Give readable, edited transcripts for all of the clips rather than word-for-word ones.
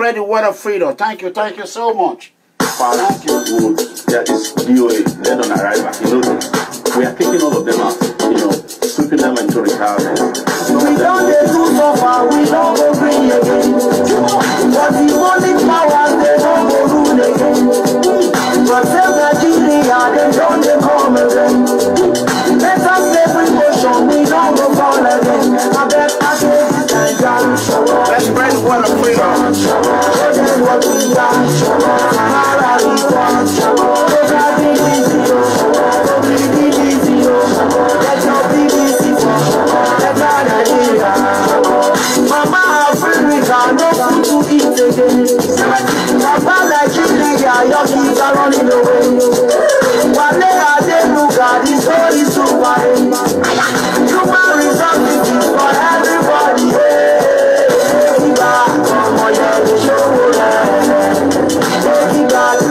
spread the word of freedom. Thank you so much. Thank you. There is DOA, dead on arrival. We are taking all of them out, sweeping them into retirement. We don't do so far, we don't go free again. But the only powers, they don't go rule again. But save Nigeria, they don't come again. Let us live with motion, we don't go fall again. I bet I say this time, let's spread the word of freedom. Show them what we got. Sahara is one. Let your BBC for. Let our Nigeria. Mama Africa, no food to eat again. Papa Nigeria, your kids are running away. One day I look at this holy super. Human resources for everybody. OMOYELE, Sowore.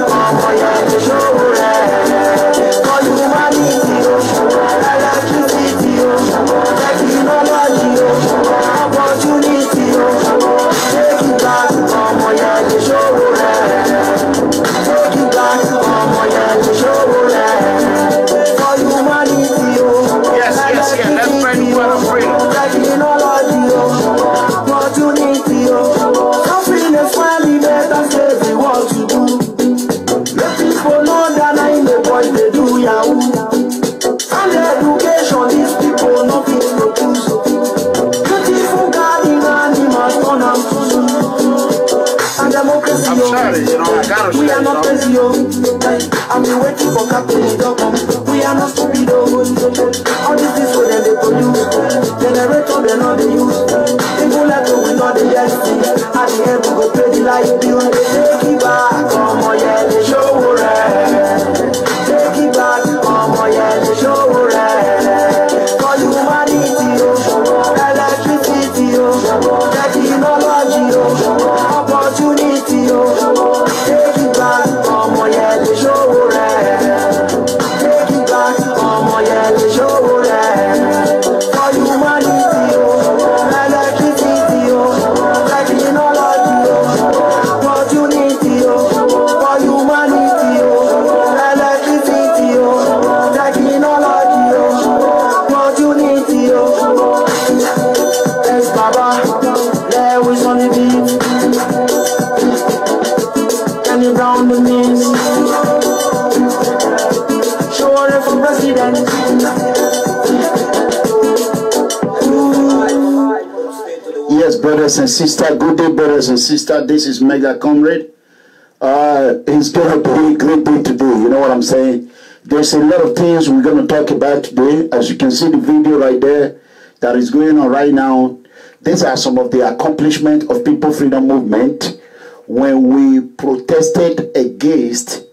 OMOYELE, Sowore. For humanity, electricity, technology, opportunity. Take it back, OMOYELE, Sowore. Take it back, OMOYELE, Sowore. For humanity, yes, let's spread the word of freedom. Technology, opportunity, happiness, finally, let us say what to do. Let people know that I ain't the boy they do yahoo. And education, these people nothing to produce. Beautiful garden animals turn them to zoo. And democracy, I'm sorry, I gotta we are not crazy, I've been waiting for Captain Dokum. We are not stupid, all this is what they produce. Generator, they're not the use. People like we know the destiny. At the end, we go pay the light bill. Take it back, OMOYELE, Sowore. Take it back, OMOYELE, Sowore. For humanity, electricity, technology, opportunity. Take it back, OMOYELE, Sowore. Take it back, OMOYELE, Sowore. For humanity, electricity, technology, opportunity. For humanity, electricity, technology, opportunity. Yes, Baba, there was on the beat. Can you down the knees? Sowore for president. Yes, brothers and sisters, good day, brothers and sisters. This is Mega Comrade. It's going to be a great day today. You know what I'm saying? There's a lot of things we're going to talk about today. As you can see the video right there that is going on right now. These are some of the accomplishments of People Freedom Movement when we protested against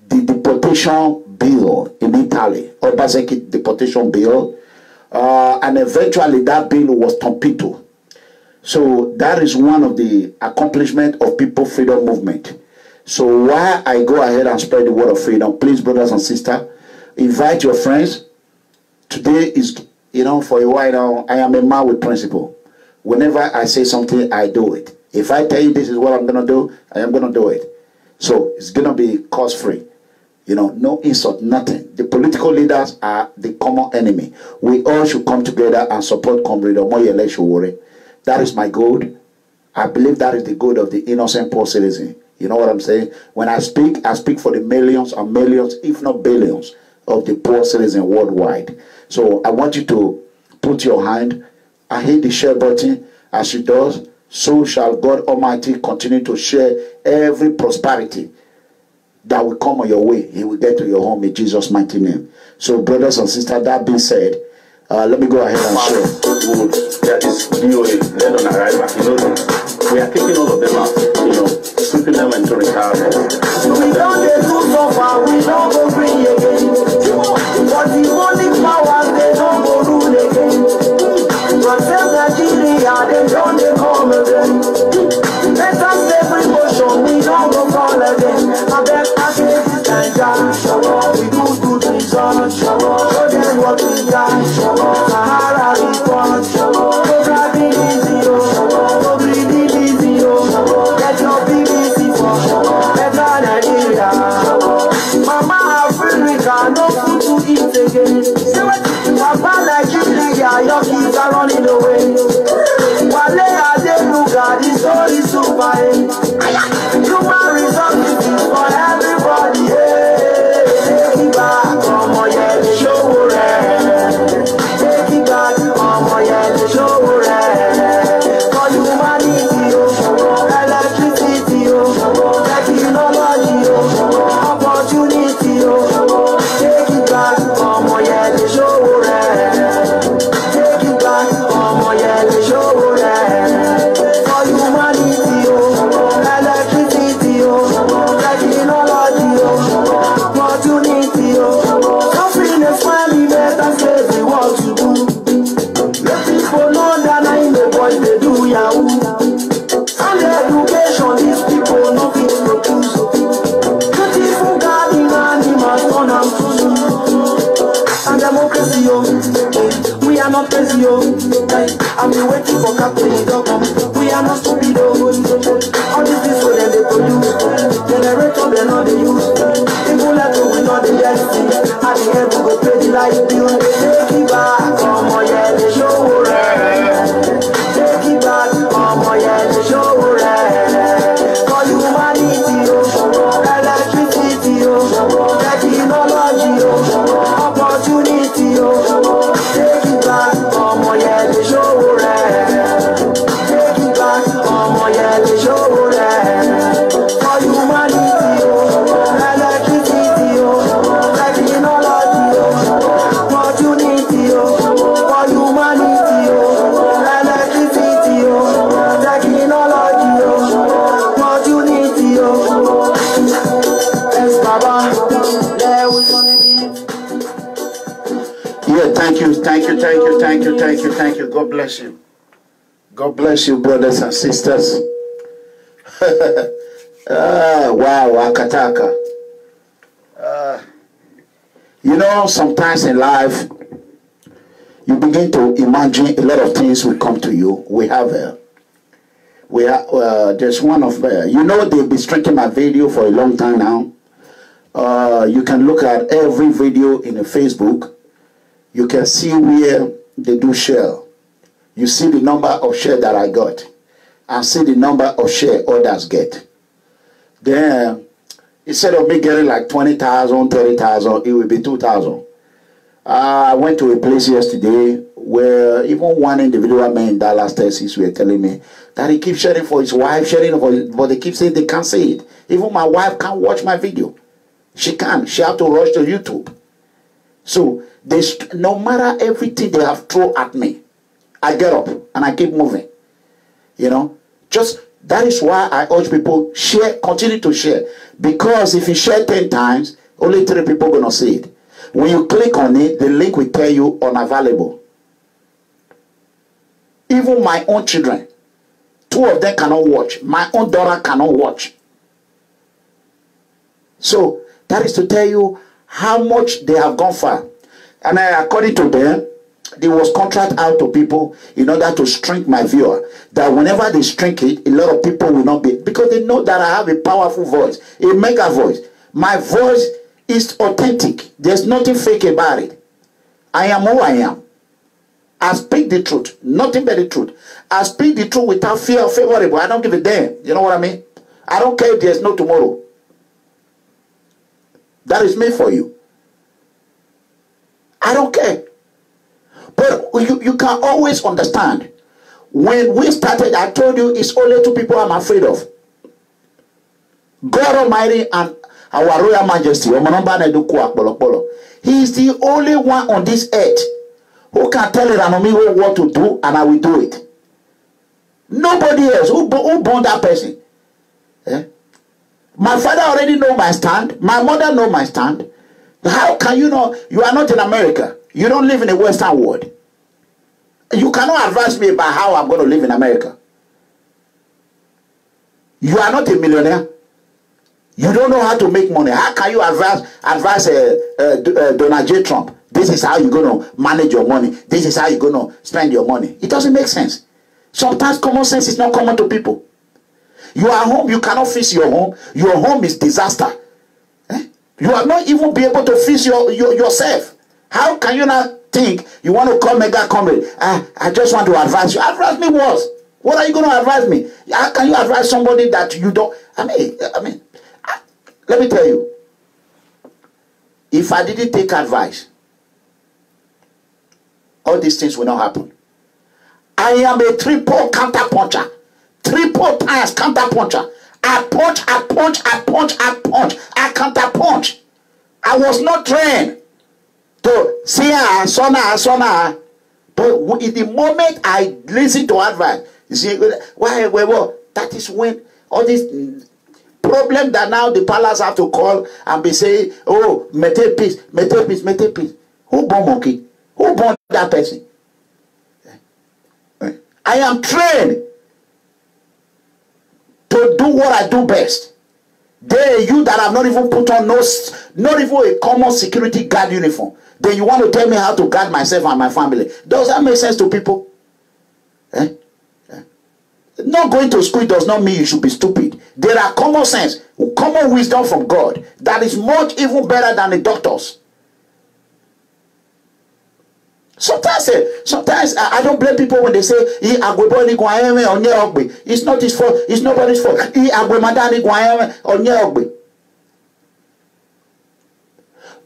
the deportation bill in Italy, OBASEKI deportation bill, and eventually that bill was torpedoed. So that is one of the accomplishments of People Freedom Movement. So while I go ahead and spread the word of freedom, please, brothers and sisters, invite your friends. Today is, for a while now, I am a man with principle. Whenever I say something, I do it. If I tell you this is what I'm going to do, I am going to do it. So it's going to be cost-free. No insult, nothing. The political leaders are the common enemy. We all should come together and support Comrade OMOYELE Sowore. That is my goal. I believe that is the goal of the innocent poor citizen. You know what I'm saying? When I speak for the millions and millions, if not billions, of the poor citizen worldwide. So I want you to put your hand and hit the share button. As it does, so shall God Almighty continue to share every prosperity that will come on your way. He will get to your home in Jesus' mighty name. So brothers and sisters, that being said, let me go ahead and share. There is DOA, dead on arrival. We are taking all of them out, sweeping them into retirement. We don't do so far, we don't go free again. But the only powers, they don't go rule again. But save Nigeria, they don't come again. Let us live with motion, we don't go fall again. I bet I say this time, we do good results. Show them what we got. Sahara is one. Get Human resources for everybody. Take it back, OMOYELE, Sowore. Take it back, OMOYELE, Sowore. For humanity, electricity, technology, opportunity. Take it back, OMOYELE, Sowore. Take it back, OMOYELE, Sowore. For humanity, electricity, technology, opportunity. Suffering is funny, better say what to do. Let people know that I ain't the boys they do yahoo. And the education these people nothing to choose. Beautiful garden animals turn them to zoo. And democracy, we are not crazy, I'm waiting for Captain Dogum. We are not stupid, all this is what they produce. Generator they know they use. People like we know they just see. At the end we go pay the light bill. Take it back, OMOYELE, Sowore. Take it back, OMOYELE, Sowore. For humanity, electricity, technology, opportunity. Take it back, OMOYELE, Sowore. Take it back, OMOYELE, Sowore. For humanity, electricity, technology, opportunity. For humanity, electricity, technology, opportunity. Yes, Baba, there we gonna be. Yeah, thank you. God bless you. God bless you, brothers and sisters. Wow, Akataka. You know, sometimes in life, you begin to imagine a lot of things will come to you. There's one of, you know, they've been streaming my video for a long time now. You can look at every video in the Facebook. You can see where they do share. You see the number of share that I got, and see the number of share others get. Then, instead of me getting like 20,000, 30,000, it will be 2,000. I went to a place yesterday where even one individual man in Dallas, Texas, were telling me that he keeps sharing for his wife, sharing for his, but they keep saying they can't see it. Even my wife can't watch my video. She can't. She have to rush to YouTube. So, no matter everything they have thrown at me, I get up and I keep moving. You know, just that is why I urge people, share, continue to share. Because if you share 10 times, only 3 people are going to see it. When you click on it, the link will tell you unavailable. Even my own children, 2 of them cannot watch. My own daughter cannot watch. So that is to tell you how much they have gone far. And according to them, there was contract out to people in order to shrink my viewer. That whenever they shrink it, a lot of people will not be, because they know that I have a powerful voice, a mega voice. My voice is authentic. There's nothing fake about it. I am who I am. I speak the truth, nothing but the truth. I speak the truth without fear of favorable. I don't give a damn. You know what I mean? I don't care if there's no tomorrow. That is me for you. I don't care. But you can always understand. When we started, I told you it's only 2 people I'm afraid of. God Almighty and our Royal Majesty. He is the only one on this earth who can tell Iranomi what to do, and I will do it. Nobody else. Who born that person? Eh? My father already know my stand. My mother know my stand. How can you know? You are not in America. You don't live in the Western world. You cannot advise me about how I'm going to live in America. You are not a millionaire. You don't know how to make money. How can you advise Donald J. Trump? This is how you're going to manage your money. This is how you're going to spend your money. It doesn't make sense. Sometimes common sense is not common to people. You are home, you cannot fix your home. Your home is disaster. You are not even be able to fix yourself. How can you not think you want to call Mega Comrade? I just want to advise you. Advise me what? What are you going to advise me? How can you advise somebody that you don't? I mean, let me tell you. If I didn't take advice, all these things will not happen. I am a triple counter puncher. Triple times counter puncher. I punch, I punch, I punch, I punch. I counter punch. I was not trained to see sona. But in the moment I listen to advice, you see, well, that is when all this problem that now the palace have to call and be saying, oh, maintain peace, maintain peace, maintain peace. Who born monkey? Who born that person? I am trained to do what I do best. There, you that have not even put on not even a common security guard uniform. Then you want to tell me how to guard myself and my family. Does that make sense to people? Not going to school does not mean you should be stupid. There are common sense, common wisdom from God that is much even better than the doctors. Sometimes I don't blame people when they say it's not his fault, it's nobody's fault.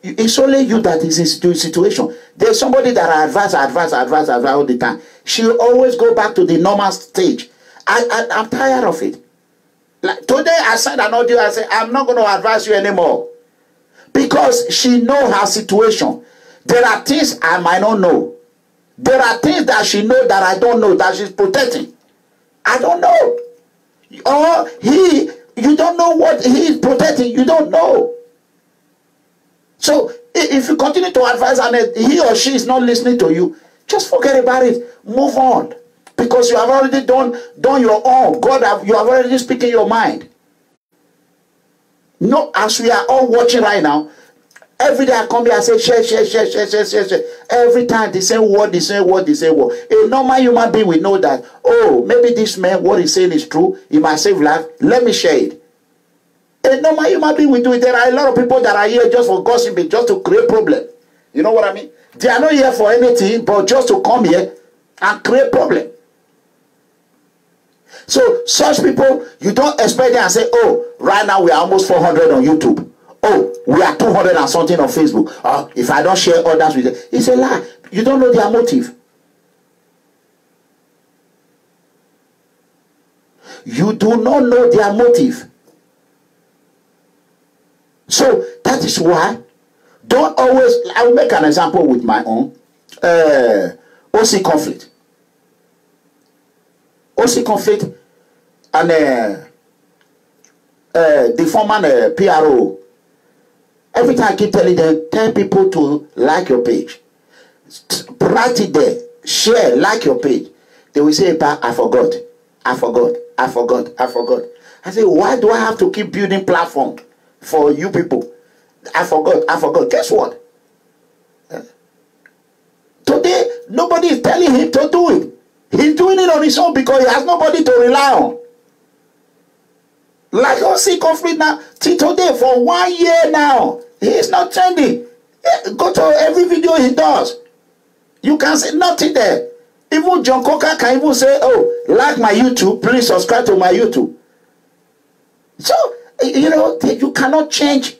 It's only you that is in situation. There's somebody that I advise all the time. She'll always go back to the normal stage. I'm tired of it. Like today I sent an audio, I said, I'm not going to advise you anymore. Because she knows her situation. There are things I might not know. There are things that she knows that I don't know, that she's protecting. I don't know. Or you don't know what he is protecting. You don't know. So if you continue to advise and he or she is not listening to you, just forget about it. Move on. Because you have already done your own. You have already speaking your mind. No, as we are all watching right now, every day I come here and say, share. Every time the same word. A normal human being will know that, oh, maybe this man, what he's saying is true. He might save life. Let me share it. A normal human being will do it. There are a lot of people that are here just for gossiping, just to create problem. You know what I mean? They are not here for anything, but just to come here and create problem. So such people, you don't expect them and say, oh, right now we are almost 400 on YouTube. Oh, we are 200 and something on Facebook. Oh, if I don't share others with them. It's a lie. You don't know their motive. You do not know their motive. So that is why, don't always, I will make an example with my own OC conflict. OC conflict and the former PRO. Every time I keep telling them, tell people to like your page. Write it there. Share, like your page. They will say, I forgot. I say, why do I have to keep building platform for you people? I forgot. Guess what? Today, nobody is telling him to do it. He's doing it on his own because he has nobody to rely on. Like OC conflict now, till today, for 1 year now, he is not trending. Go to every video he does. You can see nothing there. Even John Coker can even say, oh, like my YouTube, please subscribe to my YouTube. So, you know, you cannot change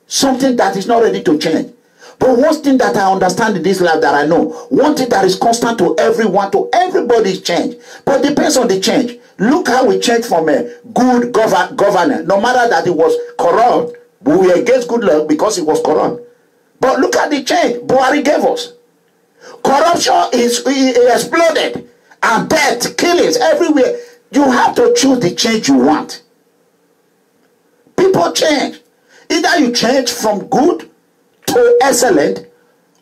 something that is not ready to change. But one thing that I understand in this life that I know, one thing that is constant to everyone, to everybody is change. But it depends on the change. Look how we changed from a good governor. No matter that it was corrupt, but we are against good luck because it was corrupt. But look at the change Buhari gave us. Corruption is exploded. And death, killings everywhere. You have to choose the change you want. People change. Either you change from good to excellent,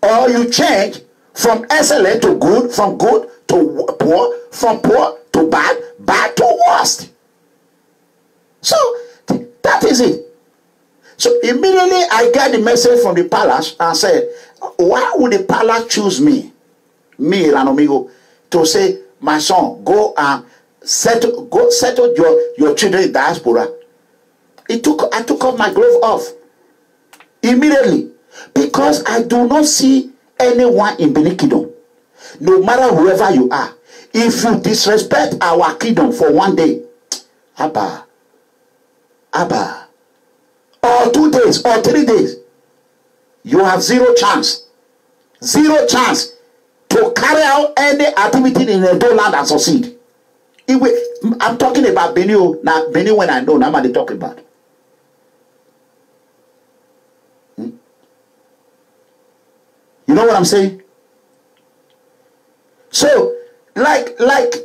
or you change from excellent to good, from good to poor, from poor to bad, bad to worst. So that is it. So immediately I got the message from the palace and said, why would the palace choose me, Ranomigo, to say, my son, go and settle your children in diaspora? I took off my glove off immediately, because I do not see anyone in Benin Kingdom, no matter whoever you are. If you disrespect our kingdom for one day, Abba, or 2 days, or 3 days, you have zero chance to carry out any activity in a land and succeed. I'm talking about Benin. Now, Benin, when I know, now what they talk about. You know what I'm saying? So, like,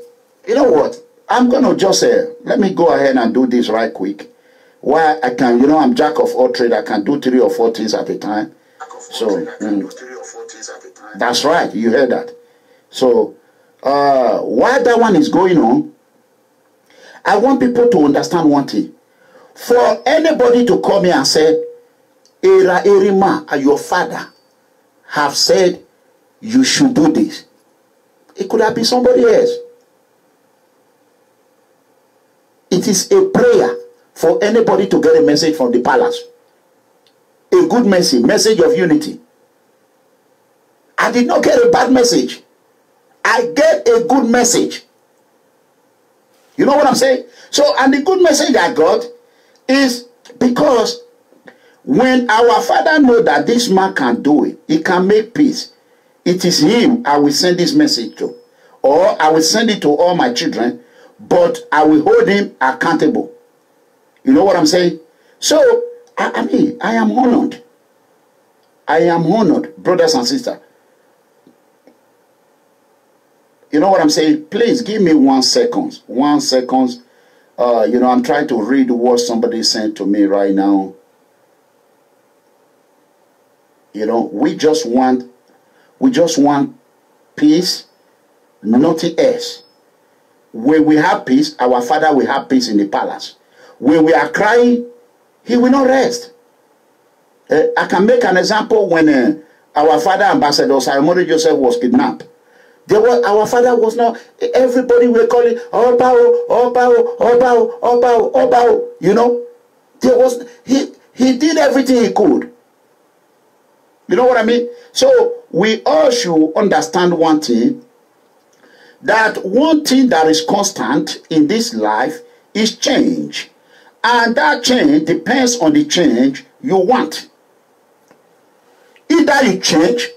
you know what? I'm gonna just let me go ahead and do this right quick. Why I can, you know, I'm jack of all trade. I can do 3 or 4 things at a time. So, that's right. You heard that. So, while that one is going on, I want people to understand one thing. For anybody to come here and say, Erima, your father have said you should do this, it could have been somebody else. It is a prayer for anybody to get a message from the palace. A good message of unity. I did not get a bad message. I get a good message. You know what I'm saying? So, and the good message I got is because when our father know that this man can do it, he can make peace, it is him I will send this message to. Or I will send it to all my children, but I will hold him accountable. You know what I'm saying? So, I mean, I am honored. I am honored, brothers and sisters. You know what I'm saying? Please give me 1 second. 1 second. You know, I'm trying to read what somebody sent to me right now. You know, we just want peace, nothing else. When we have peace, our father will have peace in the palace. When we are crying, he will not rest. I can make an example when our father, Ambassador Simon Joseph, was kidnapped. Our father was not, everybody were calling, Obao, Obao, Obao, Obao, Obao. You know, he did everything he could. You know what I mean? So we all should understand one thing, that one thing that is constant in this life is change. And that change depends on the change you want. Either you change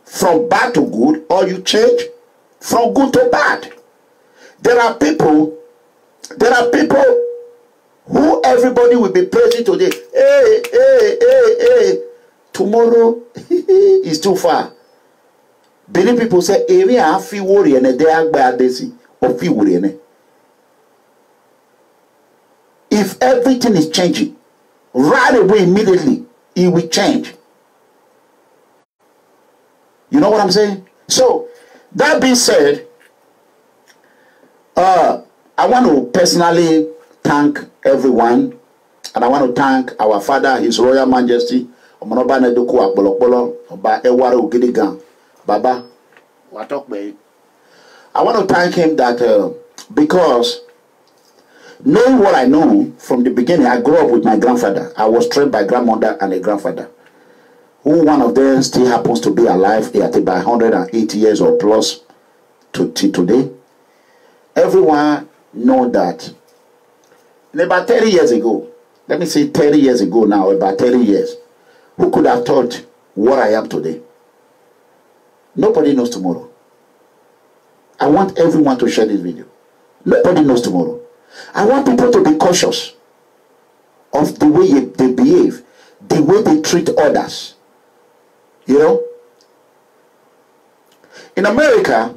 from bad to good, or you change from good to bad. There are people who everybody will be praising today. Hey. Tomorrow is too far. Many people say, area fi worry and they are bad desi or fi worry. If everything is changing right away, immediately, it will change. You know what I'm saying? So, that being said, I want to personally thank everyone, and I want to thank our father, His Royal Majesty, Baba, I want to thank him that because knowing what I know from the beginning, I grew up with my grandfather. I was trained by grandmother and a grandfather, who one of them still happens to be alive at by 180 years or plus to today. Everyone know that about 30 years ago, let me say 30 years ago now, about 30 years, who could have thought what I am today? Nobody knows tomorrow. I want everyone to share this video. Nobody knows tomorrow. I want people to be cautious of the way they behave, the way they treat others. You know? In America,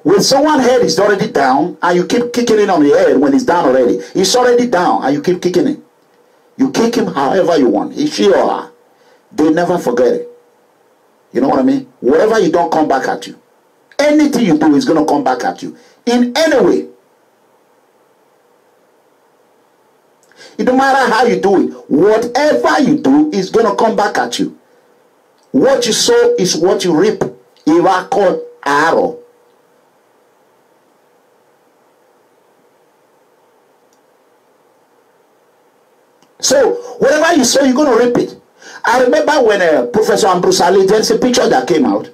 when someone's head is already down and you keep kicking it on the head when it's down already, it's already down and you keep kicking it. You kick him however you want, he, she, or her. They never forget it. You know what I mean? Whatever you don't, come back at you. Anything you do is going to come back at you in any way. It don't matter how you do it. Whatever you do is going to come back at you. What you sow is what you reap. Iwa called arrow. So whatever you sow, you're going to reap it. I remember when Professor Ambrose Ali, there's a picture that came out.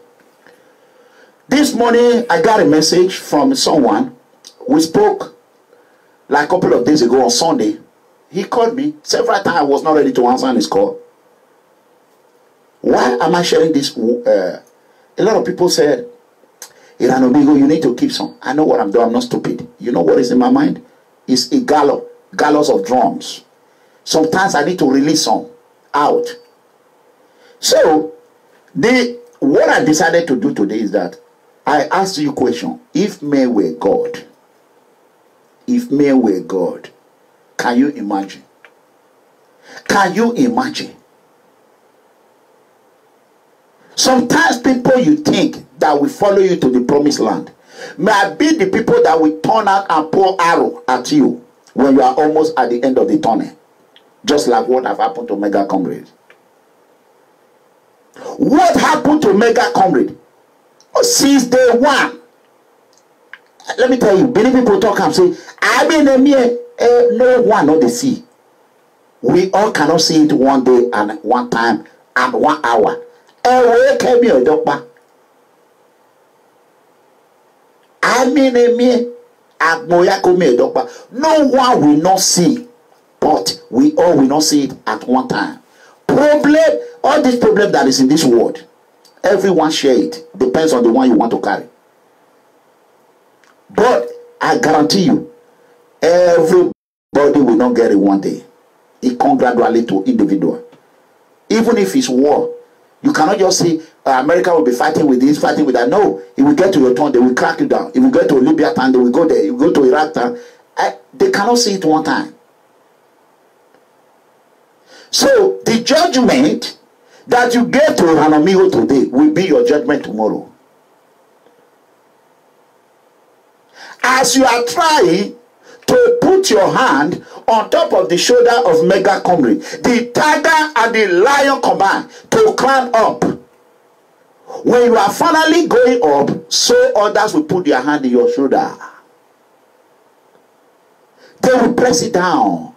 This this morning, I got a message from someone. We spoke like a couple of days ago on Sunday. He called me several times. I was not ready to answer his call. Why am I sharing this? A lot of people said, Iranobigo, you need to keep some. I know what I'm doing. I'm not stupid. You know what is in my mind? It's a gallows of drums. Sometimes I need to release some out. So, what I decided to do today is that I asked you a question. If men were God, can you imagine? Can you imagine? Sometimes people you think that will follow you to the promised land may be the people that will turn out and pour arrow at you when you are almost at the end of the tunnel. Just like what have happened to Mega Comrade. What happened to Mega Comrade? Since day one. Let me tell you, many people talk and say, I mean, no one not the see. We all cannot see it one day and one time and 1 hour. I mean, no one will not see, but we all will not see it at one time. All this problem that is in this world, everyone share it. Depends on the one you want to carry. But I guarantee you, everybody will not get it one day. It comes gradually to individual. Even if it's war, you cannot just say America will be fighting with this, fighting with that. No, it will get to your turn, they will crack you down. It will get to Libya time, they will go there. You go to Iraq time. They cannot see it one time. So the judgment that you get to Hanamigo today will be your judgment tomorrow. As you are trying to put your hand on top of the shoulder of Mega Comrade, the tiger and the lion combine to climb up. When you are finally going up, so others will put their hand in your shoulder. They will press it down.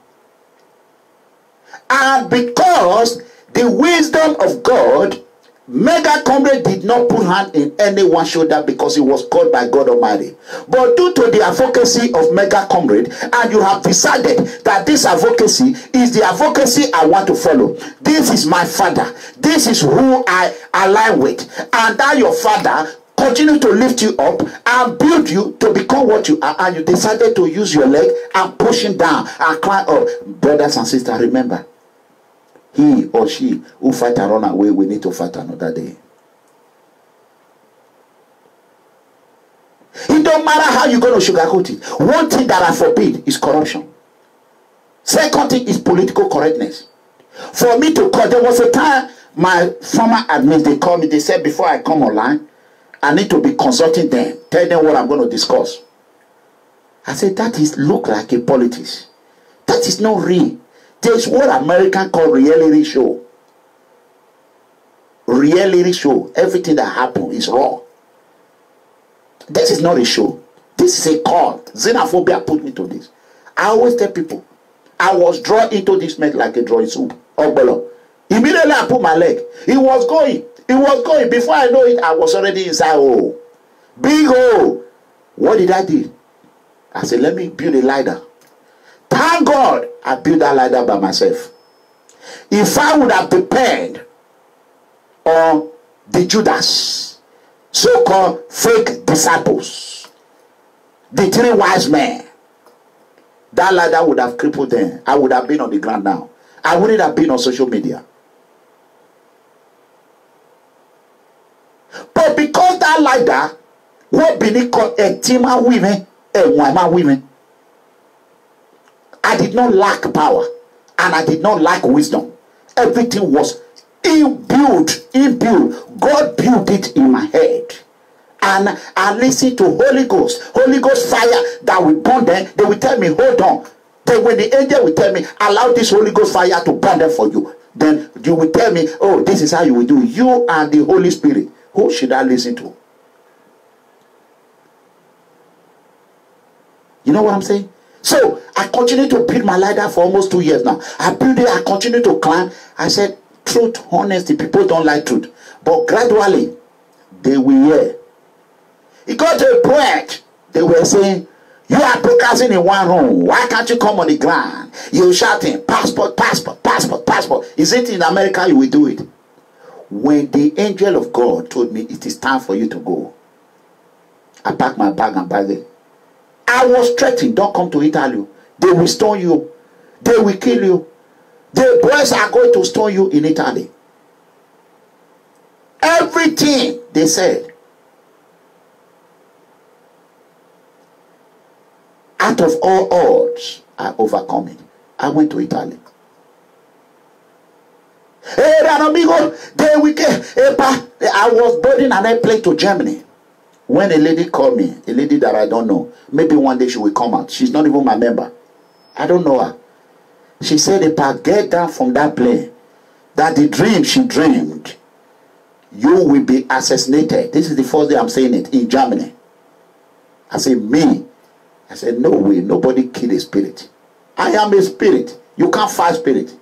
And because the wisdom of God, Mega Comrade did not put hand in anyone's shoulder because he was called by God Almighty. But due to the advocacy of Mega Comrade, and you have decided that this advocacy is the advocacy I want to follow. This is my father. This is who I align with. And that your father continue to lift you up and build you to become what you are. And you decided to use your leg and push him down and climb up. Brothers and sisters, remember. He or she who fight and run away, we need to fight another day. It don't matter how you're going to sugarcoat it. One thing that I forbid is corruption. Second thing is political correctness. For me to call, there was a time my former admins, they called me, they said before I come online, I need to be consulting them, tell them what I'm going to discuss. I said, that is look like a politics. That is not real. There's what Americans call reality show. Reality show. Everything that happens is raw. This is not a show. This is a call. Xenophobia put me to this. I always tell people, I was drawn into this mess like a drawing soup. Immediately I put my leg. It was going. It was going. Before I know it, I was already inside hole. Big hole. What did I do? I said, let me build a ladder. Thank God I built that ladder by myself. If I would have depended on the Judas, so-called fake disciples, the 3 wise men, that ladder would have crippled them. I would have been on the ground now. I wouldn't have been on social media. But because that ladder, what Benin called a team of women, women, I did not lack power and I did not lack wisdom. Everything was inbuilt. God built it in my head. And I listened to Holy Ghost fire that will burn them. They will tell me, hold on. Then when the angel will tell me, allow this Holy Ghost fire to burn them for you. Then you will tell me, oh, this is how you will do. You and the Holy Spirit. Who should I listen to? You know what I'm saying? So I continued to build my ladder for almost 2 years now. I built it, I continued to climb. I said, truth, honesty, people don't like truth. But gradually, they will hear. It got to a point, they were saying, you are broadcasting in one room. Why can't you come on the ground? You're shouting, passport, passport, passport, passport. Is it in America you will do it? When the angel of God told me it is time for you to go, I packed my bag and bagged it. I was threatened, don't come to Italy. They will stone you. They will kill you. The boys are going to stone you in Italy. Everything they said. Out of all odds, I overcome it. I went to Italy. Hey, amigo, I was boarding an airplane to Germany. When a lady called me, a lady that I don't know, maybe one day she will come out. She's not even my member. I don't know her. She said, if I get down from that plane, that the dream she dreamed, you will be assassinated. This is the first day I'm saying it in Germany. I said, me? I said, no way, nobody kill a spirit. I am a spirit. You can't fight spirit.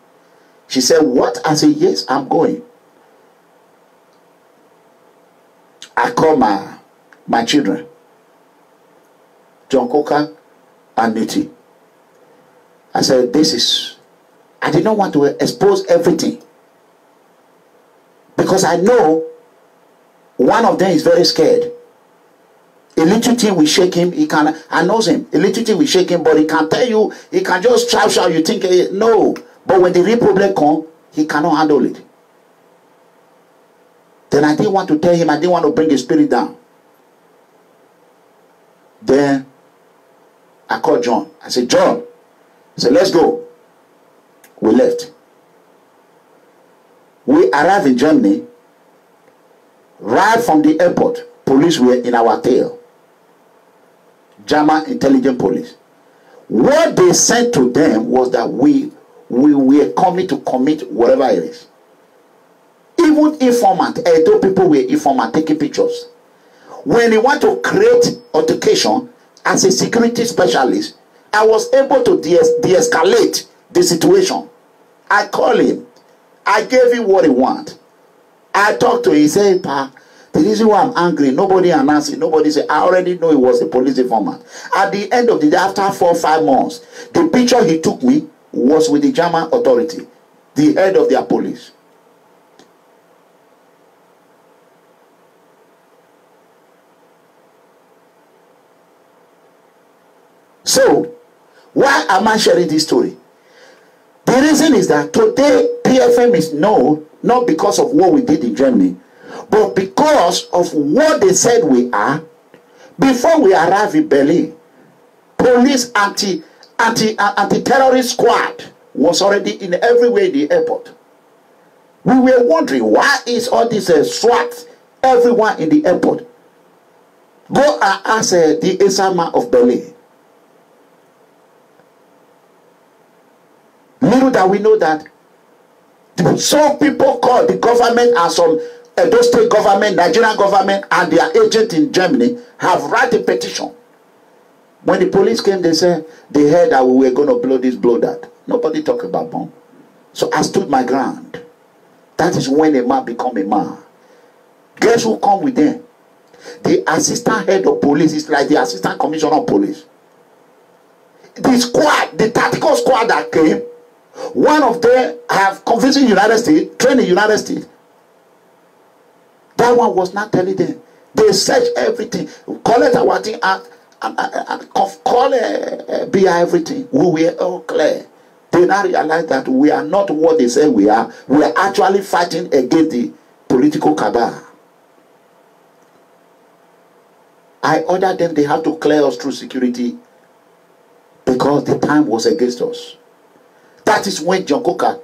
She said, what? I said, yes, I'm going. I call my children, John Coker and Niti. I said, I did not want to expose everything. Because I know one of them is very scared. A little thing will shake him. I know him. A little thing will shake him, but he can tell you, he can just shout, you think, no. But when the real problem comes, he cannot handle it. Then I didn't want to tell him, I didn't want to bring the spirit down. Then I called John. I said, John, I said, let's go. We left. We arrived in Germany. Right from the airport, police were in our tail. German intelligence police. What they said to them was that we were coming to commit whatever it is. Even informant, Edo people were informant taking pictures. When they want to create altercation, as a security specialist, I was able to de-escalate the situation. I called him. I gave him what he wanted. I talked to him. He said, Pa, the reason why I'm angry, nobody announced it. Nobody said, I already know he was a police informant. At the end of the day, after 4 or 5 months, the picture he took me was with the German authority, the head of their police. So, why am I sharing this story? The reason is that today PFM is known not because of what we did in Germany, but because of what they said we are. Before we arrived in Berlin, police anti-terrorist squad was already in everywhere in the airport. We were wondering, why is all this SWAT everyone in the airport? Go and ask the Esama of Berlin. Little that we know that some people call the government and some Edo state government, Nigerian government and their agent in Germany have written a petition. When the police came, they said they heard that we were going to blow this, blow that. Nobody talked about bomb. So I stood my ground. That is when a man become a man. Guess who come with them? The assistant head of police is like the assistant commissioner of police. The squad, the tactical squad that came, one of them have convinced the United States, trained the United States. That one was not telling them. They search everything, collect our thing, and call BI everything. We were all clear. They now realize that we are not what they say we are. We are actually fighting against the political cabal. I ordered them, they have to clear us through security because the time was against us. That is when John Coker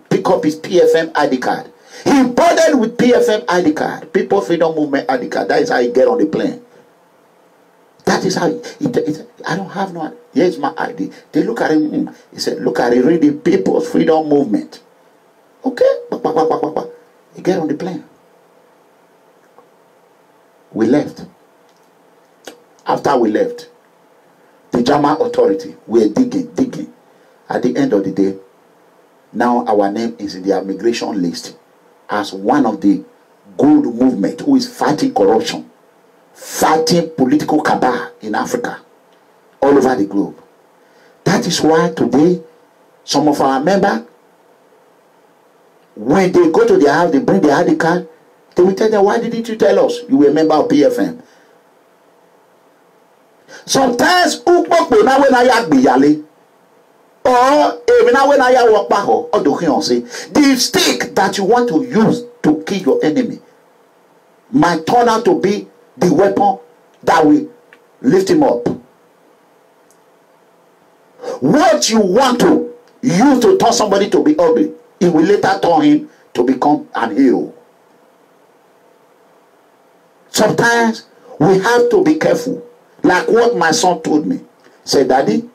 picked up his PFM ID card. He boarded with PFM ID card, People Freedom Movement ID card. That is how he get on the plane. That is how I don't have no. Here's my ID. They look at him. He said, "Look at it. Read the People's Freedom Movement." Okay. He get on the plane. We left. After we left, the German authority were digging. At the end of the day, now our name is in the immigration list as one of the good movement who is fighting corruption, fighting political cabal in Africa, all over the globe. That is why today, some of our members, when they go to their house, they bring their ID card, they will tell them, why didn't you tell us you were a member of PFM? Sometimes, or the stick that you want to use to kill your enemy might turn out to be the weapon that will lift him up. What you want to use to turn somebody to be ugly, it will later turn him to become an hero. Sometimes we have to be careful. Like what my son told me. Said, Daddy,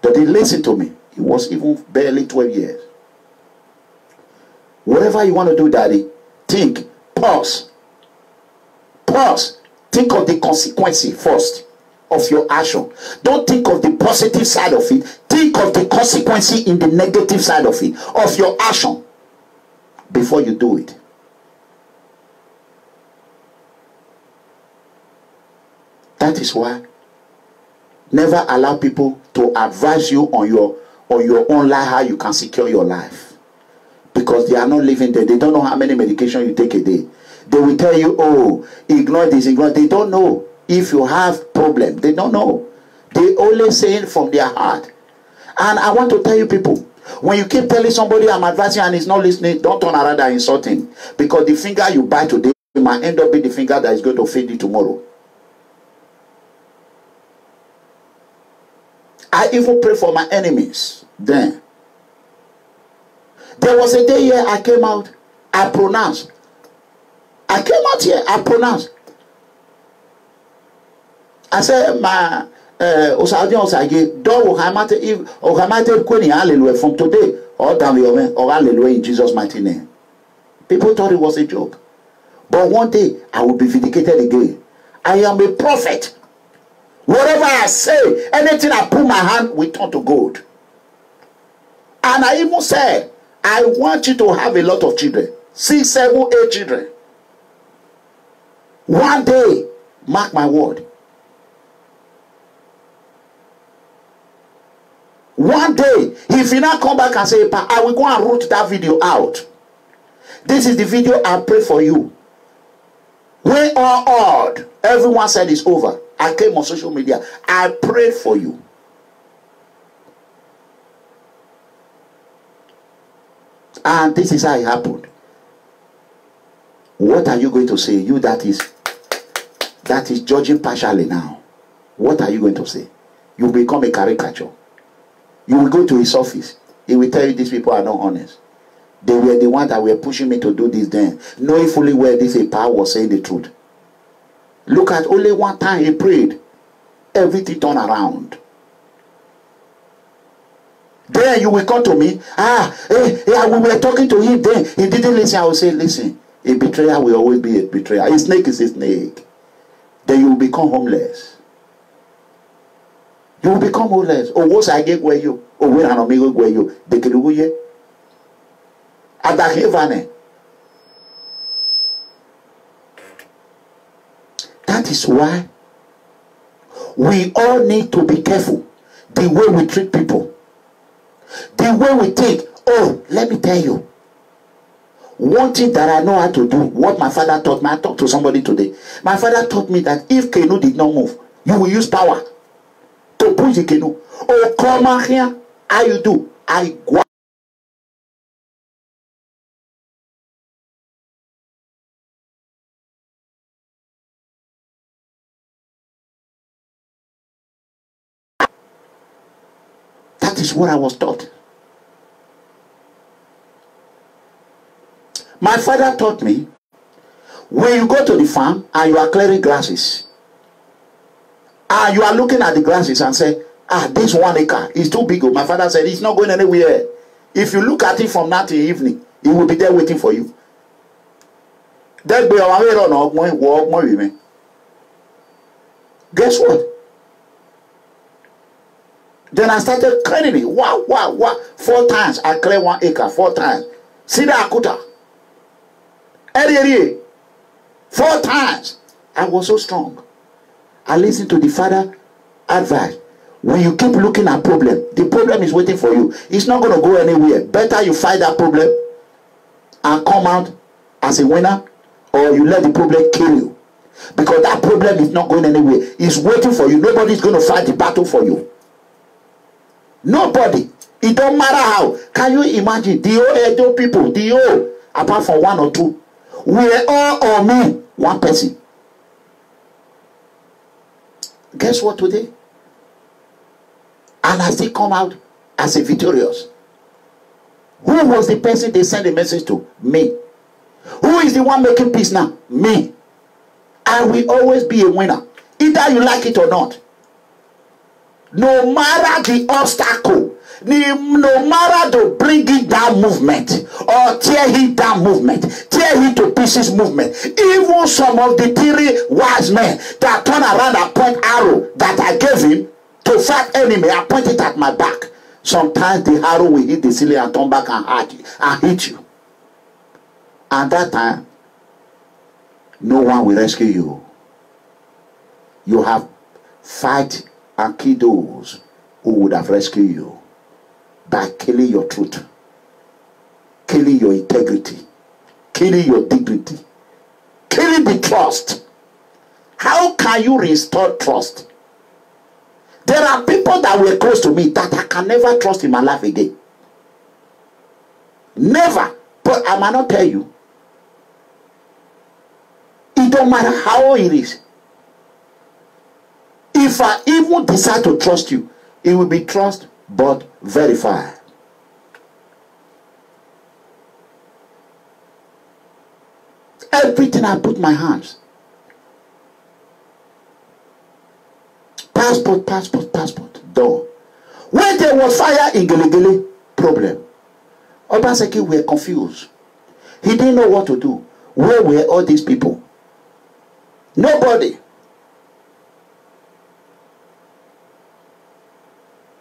listen to me. He was even barely 12 years. Whatever you want to do, Daddy, think, pause. Pause. Think of the consequence first of your action. Don't think of the positive side of it. Think of the consequence in the negative side of it, of your action, before you do it. That is why never allow people to advise you on your own life, how you can secure your life. Because they are not living there. They don't know how many medication you take a day. They will tell you, oh, ignore this, ignore. They don't know if you have problem. They don't know. They only say it from their heart. And I want to tell you people, when you keep telling somebody I'm advising and he's not listening, don't turn around and insult him. Because the finger you bite today might end up being the finger that is going to feed you tomorrow. I even pray for my enemies then. There was a day here I came out, I pronounced. I came out here, I pronounced. I said, my from today, or down or hallelujah in Jesus' mighty name. People thought it was a joke. But one day, I will be vindicated again. I am a prophet. Whatever I say, anything I put my hand will turn to gold. And I even said, I want you to have a lot of children. 6, 7, 8 children. One day, mark my word. One day, if you now come back and say, I will go and root that video out. This is the video I pray for you. When all odd, everyone said it's over. I came on social media. I prayed for you. And this is how it happened. What are you going to say? You that is judging partially now. What are you going to say? You become a caricature. You will go to his office. He will tell you these people are not honest. They were the ones that were pushing me to do this then, knowing fully well this a power was saying the truth. Look at only one time he prayed. Everything turned around. Then you will come to me. We were talking to him then. He didn't listen. I will say, listen, a betrayer will always be a betrayer. A snake is a snake. Then you will become homeless. You will become homeless. Oh, what's I get where you? Oh, where an amigo where you? They can do you. That is why we all need to be careful the way we treat people, the way we think. Oh, let me tell you one thing that I know how to do. What my father taught me. I talked to somebody today. My father taught me that if canoe did not move, you will use power to push the canoe. Oh, come on here. How you do? I go. That is what I was taught. My father taught me, when you go to the farm and you are clearing grasses, and you are looking at the grasses and say, this 1 acre is too big. My father said, it's not going anywhere. If you look at it from now till evening, it will be there waiting for you. Guess what? Then I started clearing it. Wow. 4 times. I clear 1 acre. 4 times. See that akuta? 4 times. I was so strong. I listened to the father advice. When you keep looking at problem, the problem is waiting for you. It's not going to go anywhere. Better you fight that problem and come out as a winner, or you let the problem kill you. Because that problem is not going anywhere. It's waiting for you. Nobody's going to fight the battle for you. Nobody. It don't matter how. Can you imagine the whole Edo people, the whole, apart from one or two, we're all or me, one person. Guess what today? And I still come out as a victorious. Who was the person they sent a message to? Me. Who is the one making peace now? Me. I will always be a winner. Either you like it or not. No matter the obstacle, no matter to bring it down movement or tear it down movement, tear it to pieces movement. Even some of the 3 wise men that turn around and point arrow that I gave him to fight enemy, I point it at my back. Sometimes the arrow will hit the ceiling and turn back and hit you. And that time, no one will rescue you. You have fight and kill those who would have rescued you by killing your truth, killing your integrity, killing your dignity, killing the trust. How can you restore trust? There are people that were close to me that I can never trust in my life again. Never. But I might not tell you. It don't matter how it is. If I even decide to trust you, it will be trust but verified. Everything I put my hands. Passport, passport, passport. Done. When there was fire in Gelegele, problem. Obaseki were confused. He didn't know what to do. Where were all these people? Nobody.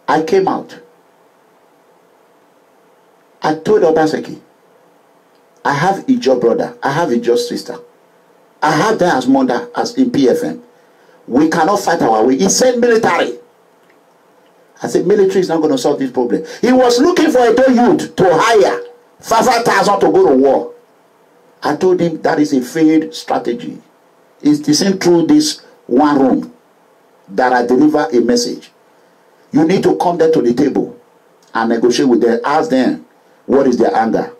I came out. I told Obaseki, I have a job brother, I have a just sister. I have them as mother, as in PFM. We cannot fight our way. He said military. I said military is not going to solve this problem. He was looking for a youth to hire 5,000 to go to war. I told him that is a failed strategy. It's the same through this one room that I deliver a message. You need to come there to the table and negotiate with them. Ask them what is their anger.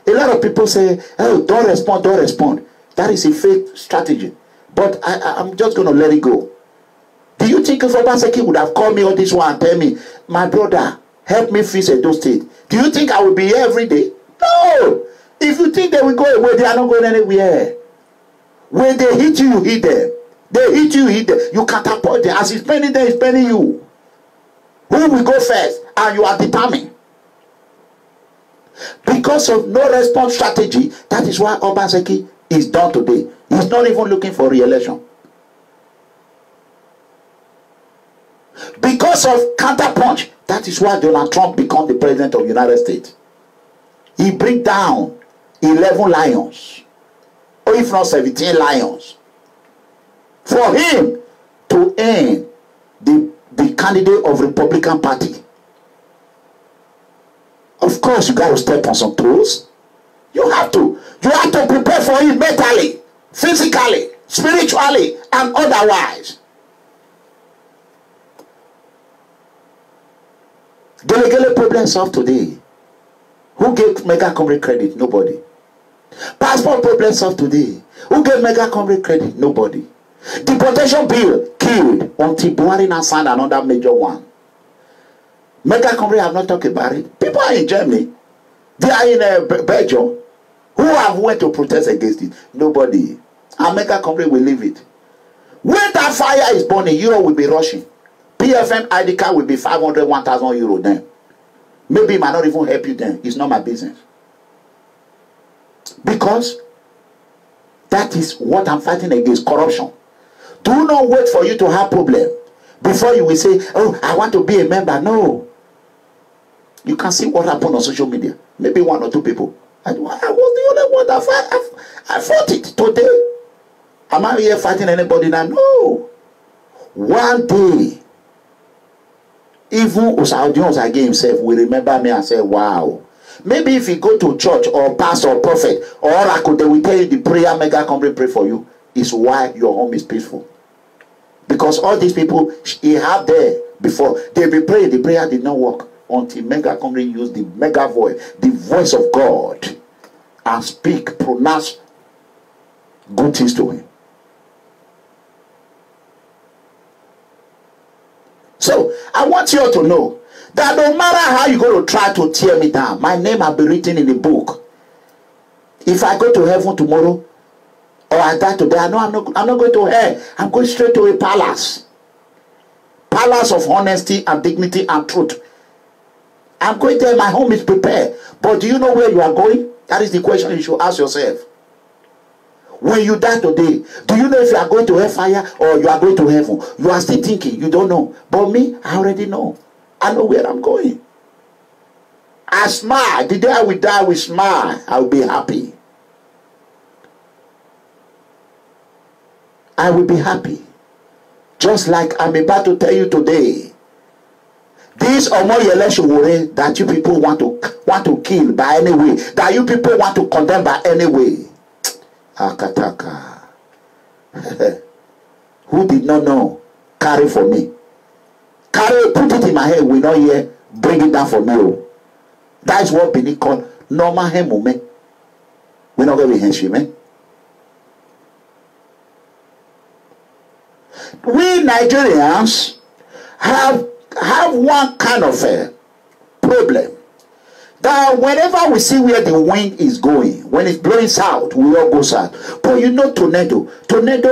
A lot of people say, oh, don't respond, don't respond. That is a fake strategy. But I'm just going to let it go. Do you think if Obaseki would have called me on this one and tell me, my brother, help me fix Edo State? Do you think I will be here every day? No. If you think they will go away, they are not going anywhere. When they hit you, you hit them. They hit you, hit them. You catapult them. As it's penning them, it's penning you. Who will go first? And you are determined. Because of no response strategy, that is why Obaseki is done today. He's not even looking for re-election. Because of counterpunch, that is why Donald Trump became the president of the United States. He bring down 11 lions, or if not 17 lions, for him to end the candidate of Republican Party. Of course, you got to step on some toes. You have to. You have to prepare for it mentally, physically, spiritually, and otherwise. Gelegele problem solved today. Who gave Mega COMRADE credit? Nobody. Passport problem solved today. Who gave Mega COMRADE credit? Nobody. Deportation bill killed until Buhari now signed another major one. Mega COMRADE have not talked about it. People are in Germany. They are in Belgium. Who have went to protest against it? Nobody. And Mega COMRADE will leave it. When that fire is burning, Europe will be rushing. PFM ID card will be 500, 1,000 euro then. Maybe it might not even help you then. It's not my business. Because that is what I'm fighting against, corruption. Do not wait for you to have problem before you will say, oh, I want to be a member. No. You can see what happened on social media. Maybe 1 or 2 people. I was the only one that I fought it today. Am I here fighting anybody now? No. One day, even Osaudions again himself will remember me and say, wow. Maybe if you go to church or pastor or prophet or oracle, they will tell you the prayer mega comrade pray for you is why your home is peaceful. Because all these people he had there before, they be praying, the prayer did not work until mega comrade used the mega voice, the voice of God, and speak, pronounce good things to him. So I want you all to know that no matter how you're going to try to tear me down, my name will be written in the book. If I go to heaven tomorrow, or I die today, I know I'm not going to hell. I'm going straight to a palace. Palace of honesty and dignity and truth. I'm going there, my home is prepared. But do you know where you are going? That is the question you should ask yourself. When you die today, do you know if you are going to hellfire or you are going to heaven? You are still thinking, you don't know. But me, I already know. I know where I'm going. I smile. The day I will die, I will smile. I will be happy. I will be happy. Just like I'm about to tell you today. This OMOYELE Sowore that you people want to kill by any way, that you people want to condemn by any way. Akataka. Who did not know? Carry for me. Carry, put it in my head. We not hear. Bring it down for me. That is what Benin called normal hemume. We not going to be henshi, man. We Nigerians have one kind of a problem. That whenever we see where the wind is going, when it's blowing south, we all go south. But you know tornado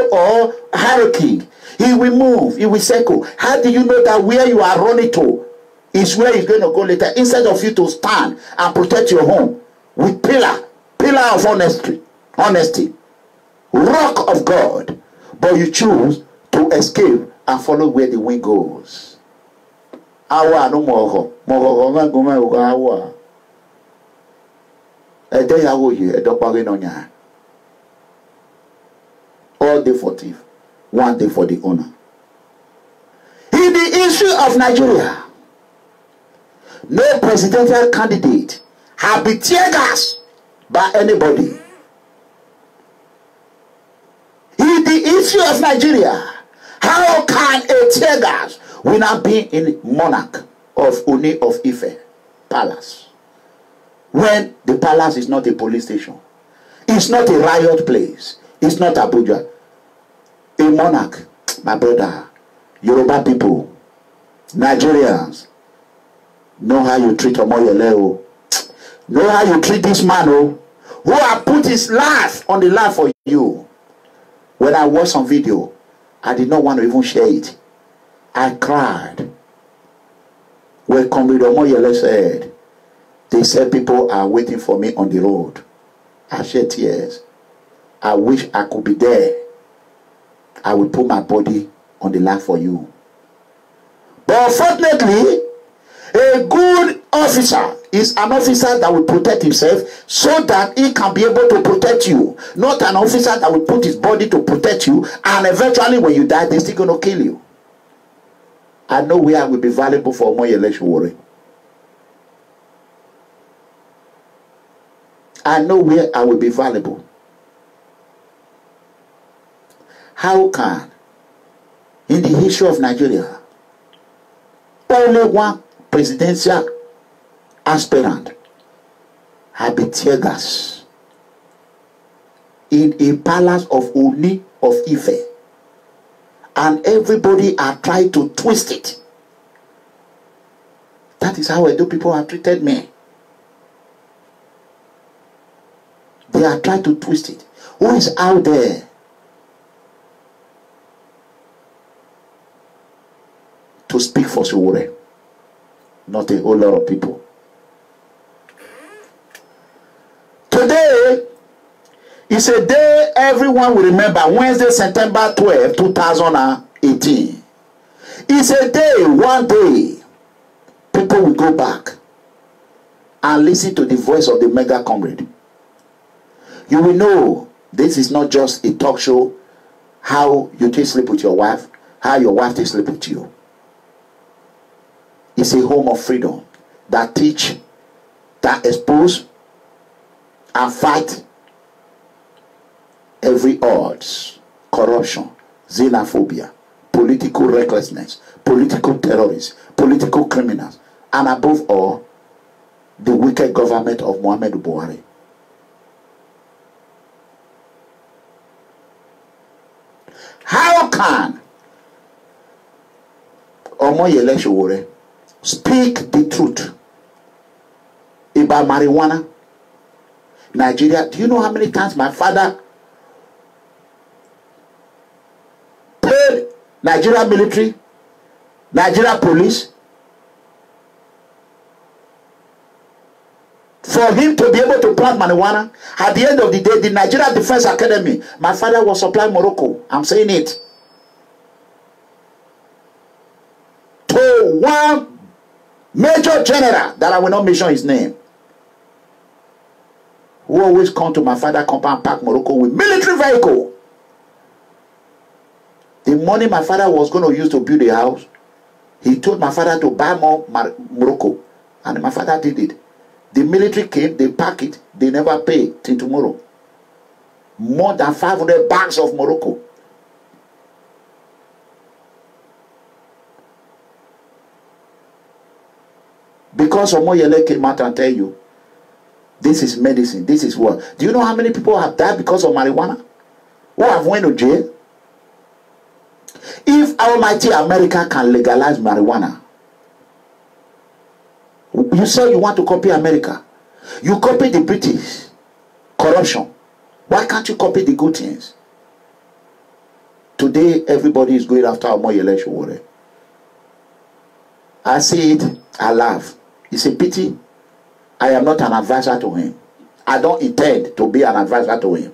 or hurricane, he will move, he will circle. How do you know that where you are running to is where he's going to go later? Instead of you to stand and protect your home with pillar of honesty, rock of God, but you choose to escape and follow where the wind goes. Awa no more. A day ago here, a dopage on ya. All day for thief, one day for the owner. In the issue of Nigeria, no presidential candidate have been teargas by anybody. In the issue of Nigeria, how can a teargas will not be in monarch of Ooni of Ife palace? When the palace is not a police station, it's not a riot place, it's not Abuja. A monarch, my brother, Yoruba people, Nigerians, know how you treat OMOYELE. Know how you treat this man who has put his life on the line for you. When I watched some video, I did not want to even share it. I cried. When COMRADE OMOYELE said, they said people are waiting for me on the road. I shed tears. I wish I could be there. I will put my body on the line for you. But unfortunately, a good officer is an officer that will protect himself so that he can be able to protect you. Not an officer that will put his body to protect you and eventually when you die, they're still going to kill you. I know where I will be valuable for OMOYELE Sowore. I know where I will be valuable. How can, in the history of Nigeria, only one presidential aspirant have been teargas in a palace of Ooni of Ife, and everybody are trying to twist it? That is how Edo people have treated me. They are trying to twist it. Who is out there to speak for Sowore? Not a whole lot of people. Today is a day everyone will remember. Wednesday, September 12, 2018. It's a day, one day, people will go back and listen to the voice of the mega comrade. You will know this is not just a talk show how you take sleep with your wife, how your wife takes sleep with you. It's a home of freedom that teach, that expose, and fight every odds, corruption, xenophobia, political recklessness, political terrorists, political criminals, and above all, the wicked government of Muhammadu Buhari. How can OMOYELE Sowore speak the truth about marijuana? Nigeria, do you know how many times my father paid Nigeria military, Nigeria police, for him to be able to plant marijuana? At the end of the day, the Nigeria Defense Academy, my father was supplying Morocco. I'm saying it. To one major general that I will not mention his name, who always come to my father compound park Morocco with military vehicle. The money my father was going to use to build a house, he told my father to buy more Morocco, and my father did it. The military came, they pack it, they never pay till tomorrow. More than 500 bags of Morocco. Because OMOYELE came out and tell you, this is medicine, this is what. Do you know how many people have died because of marijuana? Who have went to jail? If Almighty America can legalize marijuana, you say you want to copy America. You copy the British corruption. Why can't you copy the good things? Today, everybody is going after OMOYELE Sowore. I see it, I laugh. It's a pity I am not an advisor to him. I don't intend to be an advisor to him.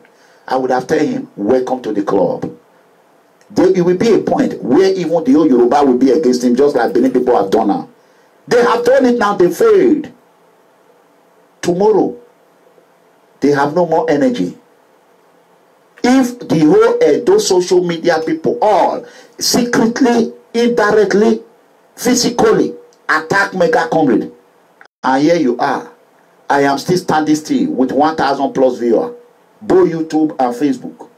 I would have told him, welcome to the club. It will be a point where even the old Yoruba will be against him, just like Benin people have done now. They have done it now, they failed. Tomorrow, they have no more energy. If the whole those social media people all secretly, indirectly, physically attack Mega Comrade, and here you are, I am still standing still with 1,000 plus viewers, both YouTube and Facebook.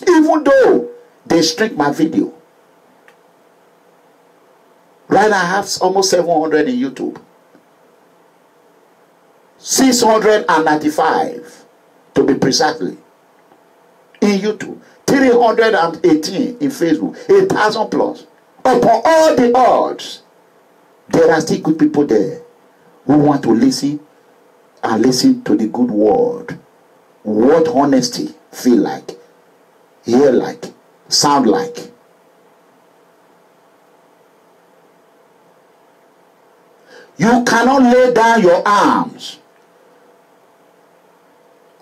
Even though they streak my video. Right now I have almost 700 in YouTube. 695 to be precisely in YouTube. 318 in Facebook. 1,000 plus. Upon all the odds, there are still good people there who want to listen and listen to the good word. What honesty feel like, hear like, sound like. You cannot lay down your arms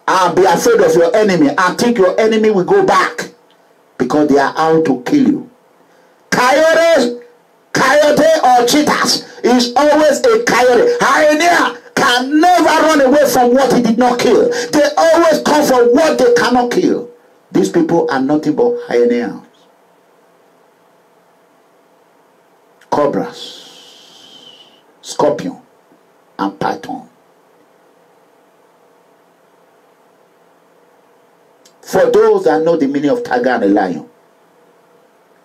and be afraid of your enemy and think your enemy will go back because they are out to kill you. Coyote or cheetahs is always a coyote. Hyena can never run away from what he did not kill. They always come for what they cannot kill. These people are nothing but hyenas. Cobras, scorpion, and python. For those that know the meaning of tiger and a lion,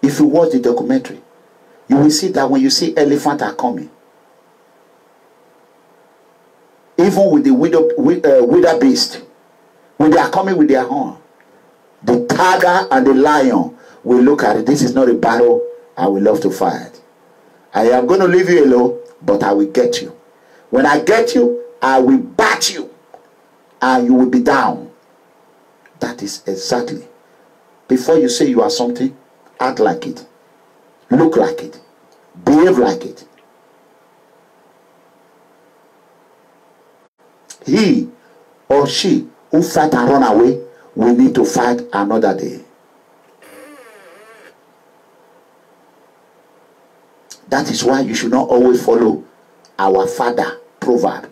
if you watch the documentary, you will see that when you see elephants are coming, even with the wither beast, when they are coming with their horn, the tiger and the lion will look at it. This is not a battle I will love to fight. I am going to leave you alone, but I will get you. When I get you, I will bat you, and you will be down. That is exactly. Before you say you are something, act like it. Look like it. Behave like it. He or she who fight and run away will need to fight another day. That is why you should not always follow our father proverb.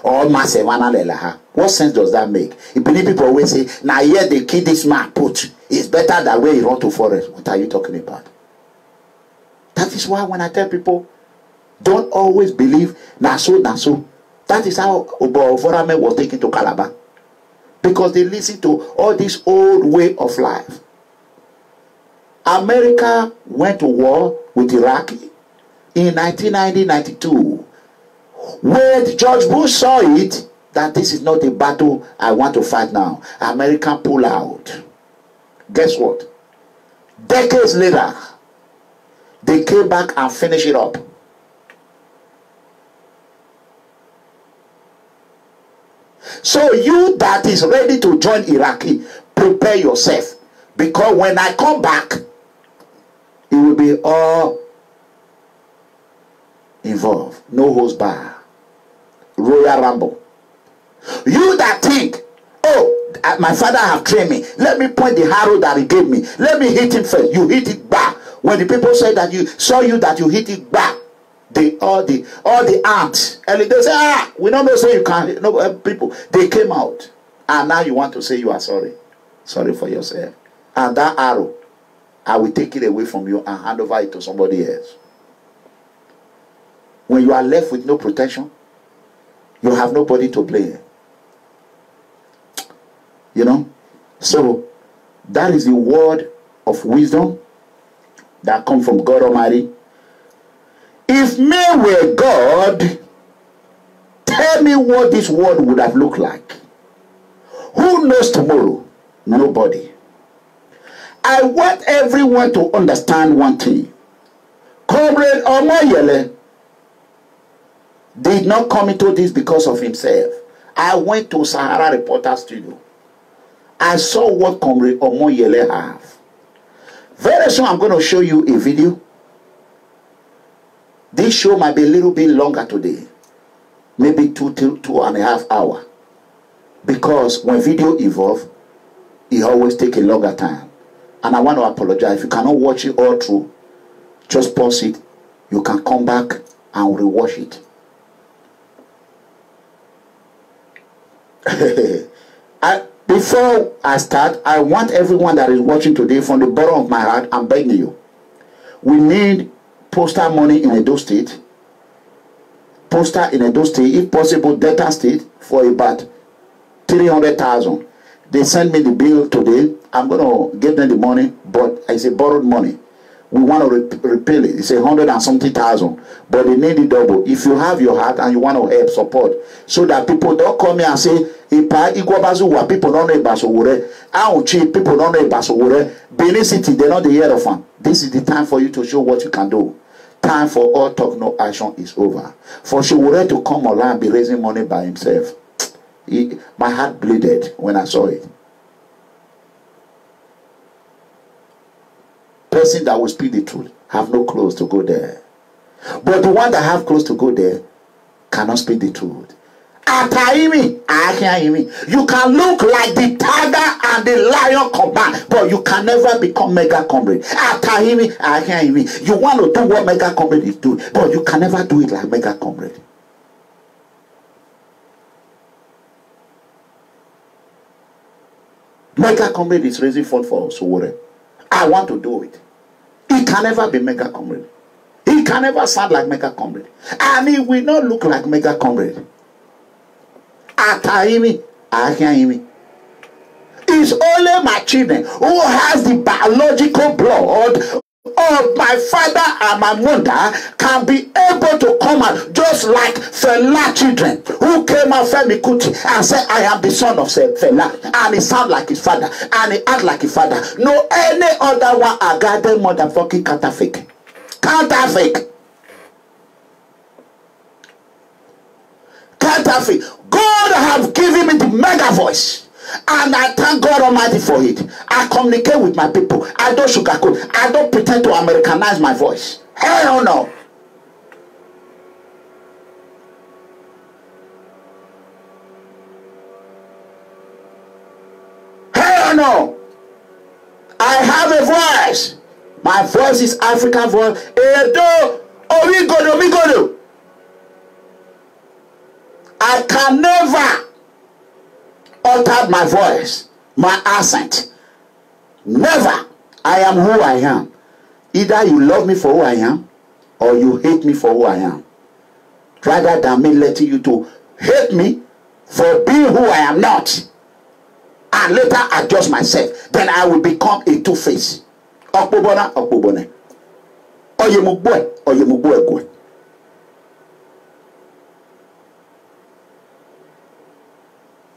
or Masevana Lelaha. What sense does that make? If Benin people always say, now here they kill this man, put. It's better that way he run to forest. What are you talking about? That is why when I tell people, don't always believe, naso. That is how Oborame was taken to Calabar. Because they listen to all this old way of life. America went to war with Iraq in 1990-92. When George Bush saw it, that this is not a battle I want to fight now, America pull out. Guess what? Decades later, they came back and finished it up. So you that is ready to join Iraqi, prepare yourself. Because when I come back, it will be all involved. No holds bar. Royal Rumble. You that think, oh, my father have trained me. Let me point the arrow that he gave me. Let me hit him first. You hit it back. When the people said that you saw you that you hit it back, all the ants, and they say, we don't know say you can't. No people, they came out, and now you want to say you are sorry for yourself, and that arrow, I will take it away from you and hand over it to somebody else. When you are left with no protection, you have nobody to blame. You know, so that is the word of wisdom that comes from God Almighty. If me were God, tell me what this world would have looked like. Who knows tomorrow? Nobody. I want everyone to understand one thing. Comrade OMOYELE did not come into this because of himself. I went to Sahara Reporter Studio. I saw what Comrade OMOYELE have. Very soon I'm going to show you a video. This show might be a little bit longer today. Maybe 2.5 hours. Because when video evolve, it always takes a longer time. And I want to apologize. If you cannot watch it all through, just pause it. You can come back and rewatch it. Before I start, I want everyone that is watching today, from the bottom of my heart, I'm begging you. We need postal money in Edo State. Postal in Edo State, if possible, Delta State, for about 300,000. They send me the bill today. I'm going to give them the money, but it's a borrowed money. We want to repeal it. It's 100 and something thousand, but they need it double. If you have your heart and you want to help, support, so that people don't come here and say, people don't know about Sowore. People don't know about Sowore. Benin City, they're not the year of them. This is the time for you to show what you can do. Time for all talk, no action is over. For Sowore to come online and be raising money by himself, my heart bleeded when I saw it. Person that will speak the truth have no clothes to go there. But the one that have clothes to go there cannot speak the truth. You can look like the tiger and the lion combined, but you can never become mega comrade. You want to do what mega comrade is doing, but you can never do it like mega comrade. Mega comrade is raising fund for Sowore. I want to do it. He can never be mega comrade. He can never sound like mega comrade. And he will not look like mega comrade. It's only my children who has the biological blood of my father and my mother can be able to come out, just like Fela children who came out Femi Kuti and said, I am the son of Fela, and he sound like his father and he act like his father. No any other one a goddamn motherfucking counterfeit. Counterfeit. God have given me the mega voice. And I thank God Almighty for it. I communicate with my people. I don't sugarcoat. I don't pretend to Americanize my voice. Hell no. Hell no. I have a voice. My voice is African voice. Edo, omigodo. I I can never alter my voice, my accent. Never. I am who I am. Either you love me for who I am, or you hate me for who I am. Rather than me letting you to hate me for being who I am not, and later adjust myself, then I will become a two-face. Okpobona, okpobone. Oyemugwe, oyemugwe.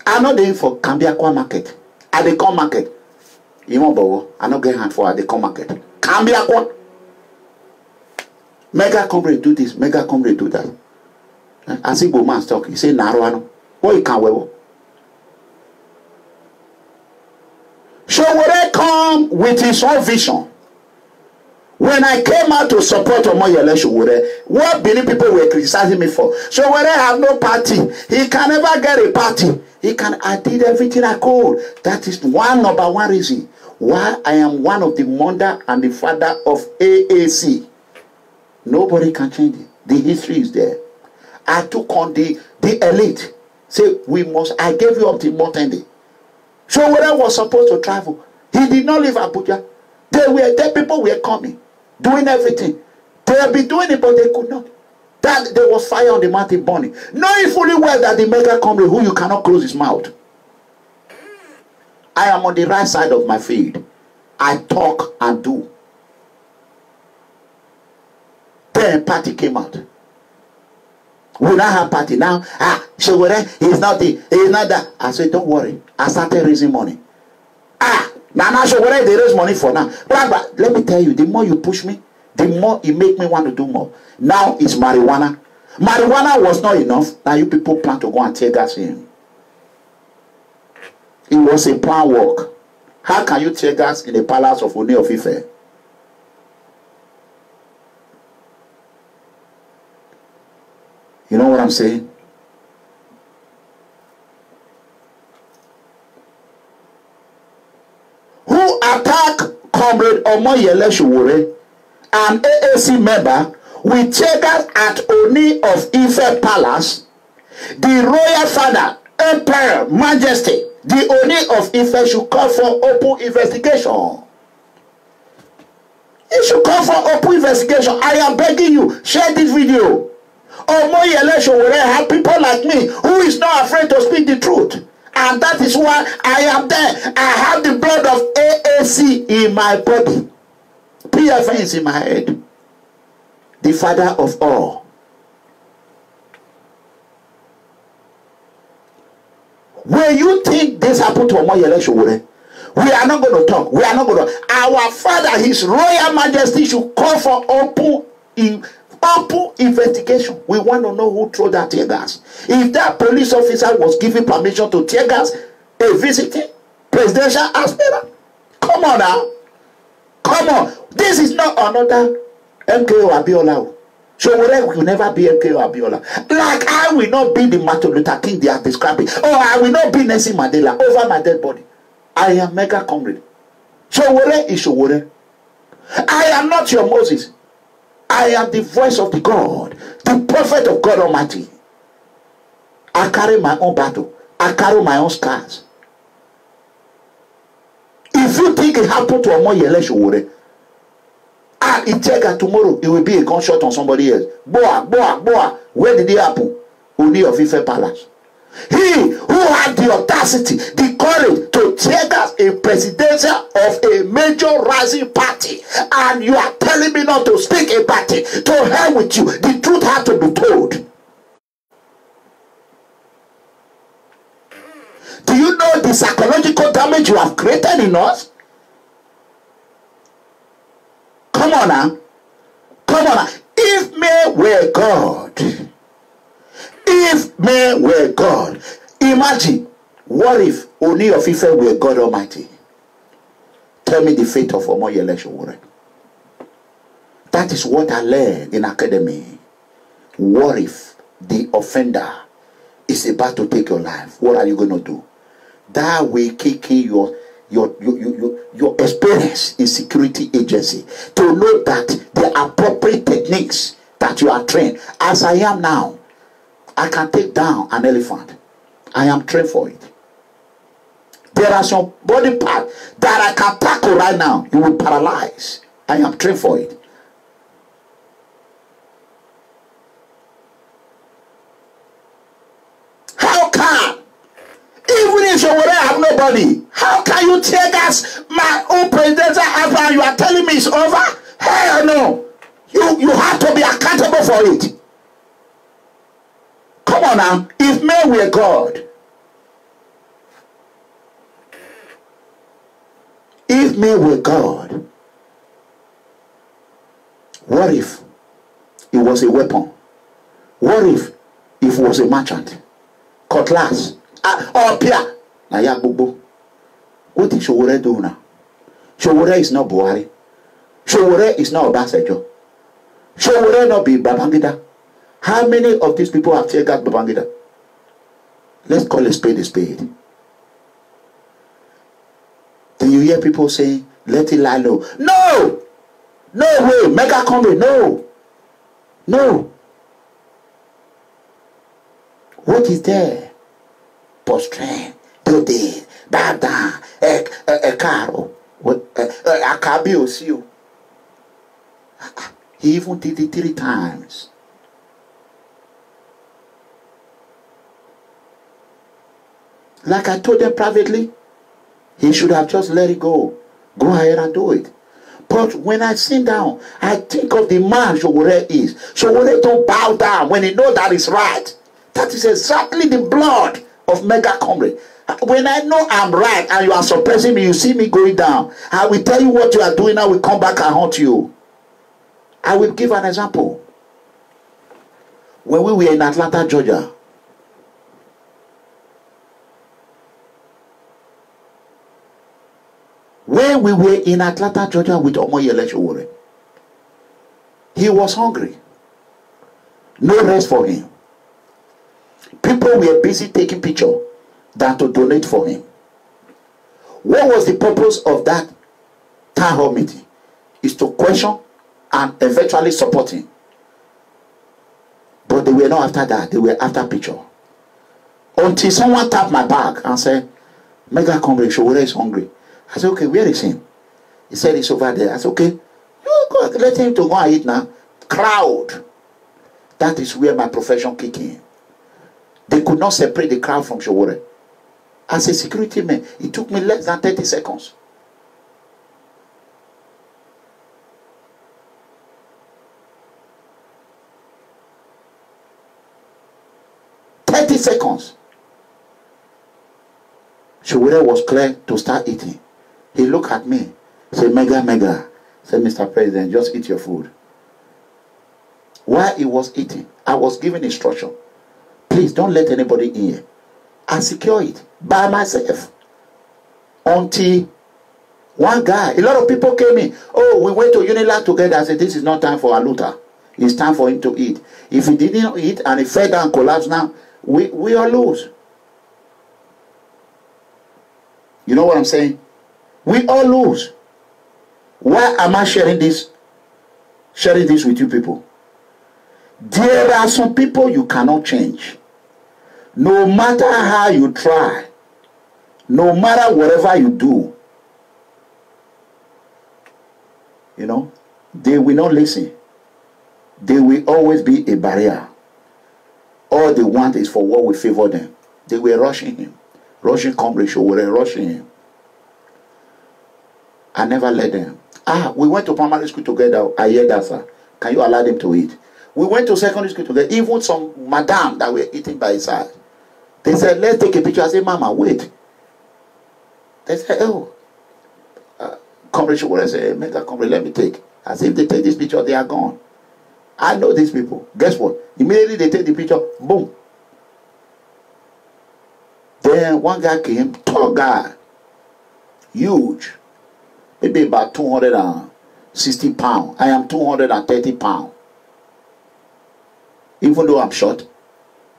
I'm not there for Kambiakwa market. At the com market. You know, Bobo, I not get hand for at the com market. Kambiakwa. Mega COMRADE do this, Mega COMRADE do that. I see go man talk. He say Naruano. What you can wear? Sowore come with his own vision. When I came out to support OMOYELE Sowore, what Benin people were criticizing me for? Sowore have no party. He can never get a party. I did everything I could. That is number one reason why I am one of the mother and the father of AAC. Nobody can change it. The history is there. I took on the elite. Say, I gave you up the Motende. Sowore was supposed to travel. He did not leave Abuja. People were coming, doing everything. They have been doing it, but they could not. That there was fire on the mountain burning. Knowing fully well that the Mega COMRADE, who you cannot close his mouth. I am on the right side of my field. I talk and do. Then party came out. We now have party now. Sowore, he's not that. I said, don't worry. I started raising money. Now Sowore, they raise money for now. But let me tell you, the more you push me, the more it make me want to do more. Now it's marijuana. Marijuana was not enough. Now you people plan to go and tear gas him. It was a plan work. How can you tear gas in the palace of Ooni Of Ife? You know what I'm saying? Who attack Comrade OMOYELE Sowore, an AAC member, with Teargas at Ooni Of Ife Palace? The royal father, Imperial, Majesty, the Ooni Of Ife should call for open investigation. He should call for open investigation. I am begging you, share this video. OMOYELE Sowore have people like me who is not afraid to speak the truth. And that is why I am there. I have the blood of AAC in my body. PFN is in my head. The father of all. When you think this happened to OMOYELE Sowore, we are not going to talk. We are not going to. Our father, His Royal Majesty, should call for open investigation. We want to know who threw that tear gas. If that police officer was given permission to tear gas a visiting presidential aspirant, come on now. Come on. This is not another MKO Abiola. Sowore will never be MKO Abiola. Like I will not be the Martin Luther King they are describing. Or I will not be Nelson Mandela over my dead body. I am Mega COMRADE. Sowore is Sowore. I am not your Moses. I am the voice of the God, the prophet of God Almighty. I carry my own battle. I carry my own scars. If you think it happened to OMOYELE Sowore, and it take tomorrow, it will be a gunshot on somebody else. Boa. Where did it happen? Ooni Of Ife Palace. He who had the audacity, the courage to tear gas a presidential of a major rising party, and you are telling me not to speak about it. To hell with you. The truth has to be told. Do you know the psychological damage you have created in us? Come on now. Come on now. If men were God, if men were God, imagine, what if Ooni Of Ife were God Almighty? Tell me the fate of OMOYELE Sowore. That is what I learned in academy. What if the offender is about to take your life? What are you going to do? That will kick in your experience in security agency to know that the appropriate techniques that you are trained. As I am now, I can take down an elephant. I am trained for it. There are some body parts that I can tackle right now. You will paralyze. I am trained for it. How can, even if you would have nobody, how can you tear gas my own presidential after you are telling me it's over? Hell no. You have to be accountable for it. Come on now. If men were God, if men were God, what if it was a weapon? What if it was a merchant? Cutlass or Pia? What is Sowore do now? Sowore is not Buhari. Sowore is not Obaseki. Sowore not be Babangida. How many of these people have taken out Babangida? Let's call a spade a spade. Do you hear people saying, let it lie low? No! No way! Mega COMRADE, no! No! What is there? Post-train, do this, bad down, a car, a cabio, see you. He even did it 3 times. Like I told them privately, he should have just let it go. Go ahead and do it. But when I sit down, I think of the man Sowore is. Sowore don't bow down when he knows that is right. That is exactly the blood of Mega COMRADE. When I know I'm right and you are suppressing me, you see me going down, I will tell you what you are doing. I will come back and haunt you. I will give an example. When we were in Atlanta, Georgia, when we were in Atlanta, Georgia with OMOYELE Sowore, he was hungry. No rest for him. People were busy taking pictures than to donate for him. What was the purpose of that town hall meeting? Is to question and eventually support him. But they were not after that. They were after picture. Until someone tapped my back and said, Mega COMRADE Sowore is hungry. I said, okay, where is him? He said, it's over there. I said, okay, you go, let him to go and eat now. Crowd. That is where my profession kicked in. They could not separate the crowd from Sowore. As a security man, it took me less than 30 seconds. Seconds. Sowore was clear to start eating. He looked at me, said, Mega. Said, Mr. President, just eat your food. While he was eating, I was giving instruction. Please don't let anybody in here. I secure it by myself. Until one guy, a lot of people came in. Oh, we went to UNILAG together. I said, this is not time for Aluta. It's time for him to eat. If he didn't eat and he fell down and collapsed now, we all lose. You know what I'm saying? We all lose. Why am I sharing this? Sharing this with you people? There are some people you cannot change. No matter how you try, no matter whatever you do, you know, they will not listen. They will always be a barrier. All they want is for what will favor them. They were rushing him. Rushing COMRADE Sowore, rushing him. I never let them. We went to primary school together. I hear that, sir. Can you allow them to eat? We went to secondary school together. Even some madam that were eating by his side. They said, let's take a picture. I said, Mama, wait. They said, oh. COMRADE Sowore said, Mega COMRADE, let me take. As if they take this picture, they are gone. I know these people. Guess what? Immediately they take the picture, boom. Then one guy came, tall guy, huge, maybe about 260 pounds. I am 230 pounds. Even though I'm short,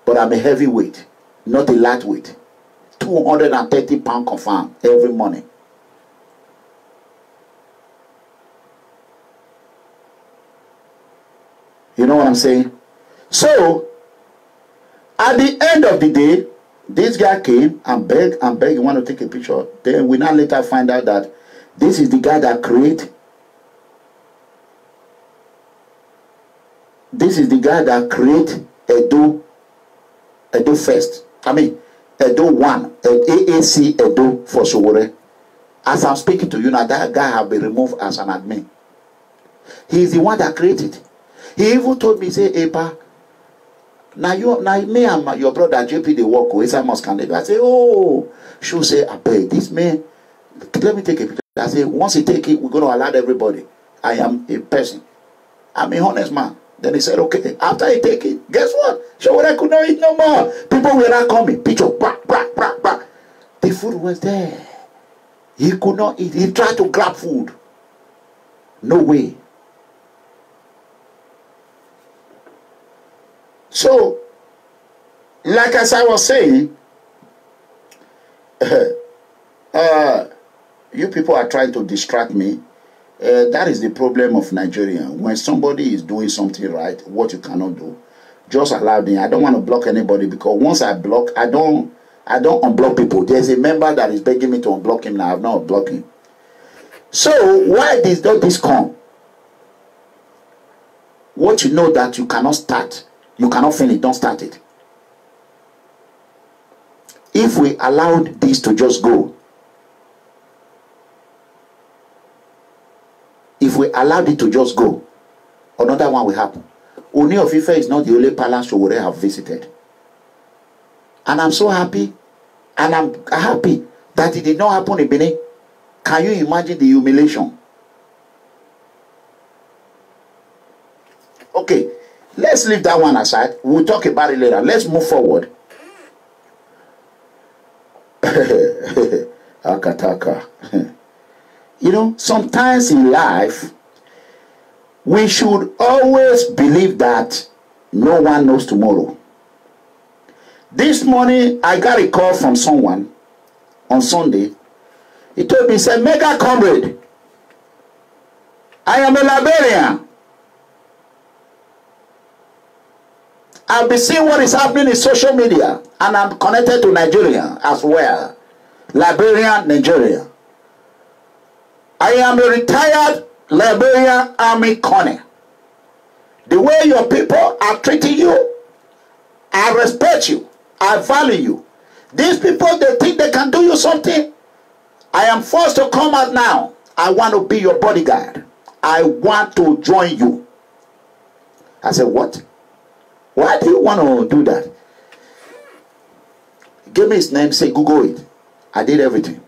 but I'm a heavyweight, not a lightweight. 230 pounds confirmed every morning. You know what I'm saying? So, At the end of the day, this guy came and begged, you want to take a picture. Then we now later find out that this is the guy that created. This is the guy that created Edo First. I mean, Edo 1, AAC Edo for Sowore. As I'm speaking to you now, that guy have been removed as an admin. He is the one that created. He even told me, say, Epa, now me and your brother JP they work with some candidate. I say, oh, she'll say, I beg this man. Let me take a picture. I say, once he take it, we're going to allow everybody. I am a person. I'm a honest man. Then he said, okay, after he take it, guess what? Sowore could not eat no more. People were not coming. Picture, back. The food was there. He could not eat. He tried to grab food. No way. So, like as I was saying, you people are trying to distract me. That is the problem of Nigeria. When somebody is doing something right, what you cannot do, just allow them. I don't want to block anybody because once I block, I don't unblock people. There's a member that is begging me to unblock him now. I have not unblocked him. So why does this come? What you know that you cannot start, you cannot finish, don't start it. If we allowed this to just go, if we allowed it to just go, another one will happen. Ooni Of Ife is not the only palace Sowore have visited. And I'm so happy, and I'm happy that it did not happen in Benin. Can you imagine the humiliation? Okay, let's leave that one aside. We'll talk about it later. Let's move forward. Akataka. You know, sometimes in life, we should always believe that no one knows tomorrow. This morning, I got a call from someone on Sunday. He told me, he said, Mega Comrade, I am a Liberian. I've been seeing what is happening in social media, and I'm connected to Nigeria as well. Liberian, Nigeria. I am a retired Liberian Army Colonel. The way your people are treating you, I respect you. I value you. These people, they think they can do you something. I am forced to come out now. I want to be your bodyguard. I want to join you. I said, what? Why do you want to do that? Give me his name, say Google it. I did everything.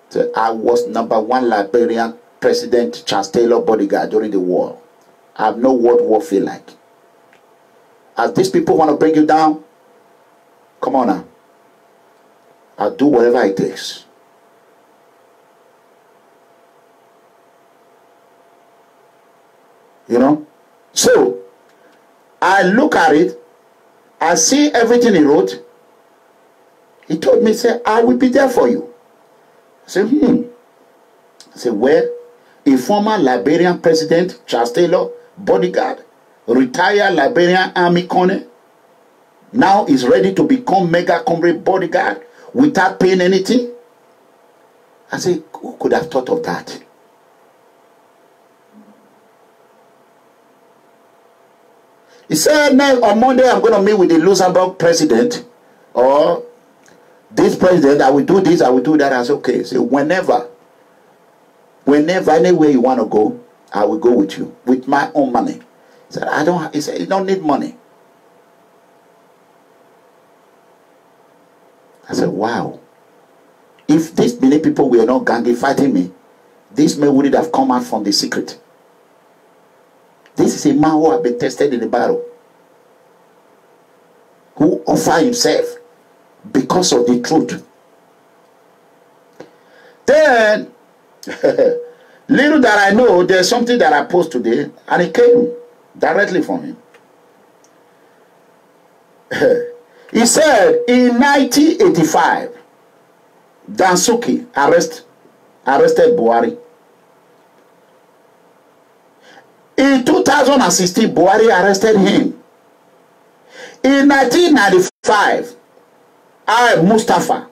So I was #1 Liberian President Charles Taylor bodyguard during the war. I know what war feel like. As these people want to bring you down, come on now. I'll do whatever it takes. You know? So, I look at it, I see everything he wrote. He told me, say, I will be there for you. I said, I said, where? A former Liberian President, Charles Taylor, bodyguard, retired Liberian Army Colonel, now is ready to become Mega Comrade bodyguard without paying anything? I said, who could have thought of that? He said, now on Monday I'm going to meet with the Luxembourg president, or this president, I will do this, I will do that. I said, okay. So whenever, anywhere you want to go, I will go with you, with my own money. He said, he said, you don't need money. I said, wow. If these many people were not gangly fighting me, this man wouldn't have come out from the secret. This is a man who has been tested in the battle, who offered himself because of the truth. Then, little that I know, there's something that I post today, and it came directly from him. He said, in 1985, Dansuki arrested Buhari. In 2016, Buhari arrested him. In 1995, Mustafa,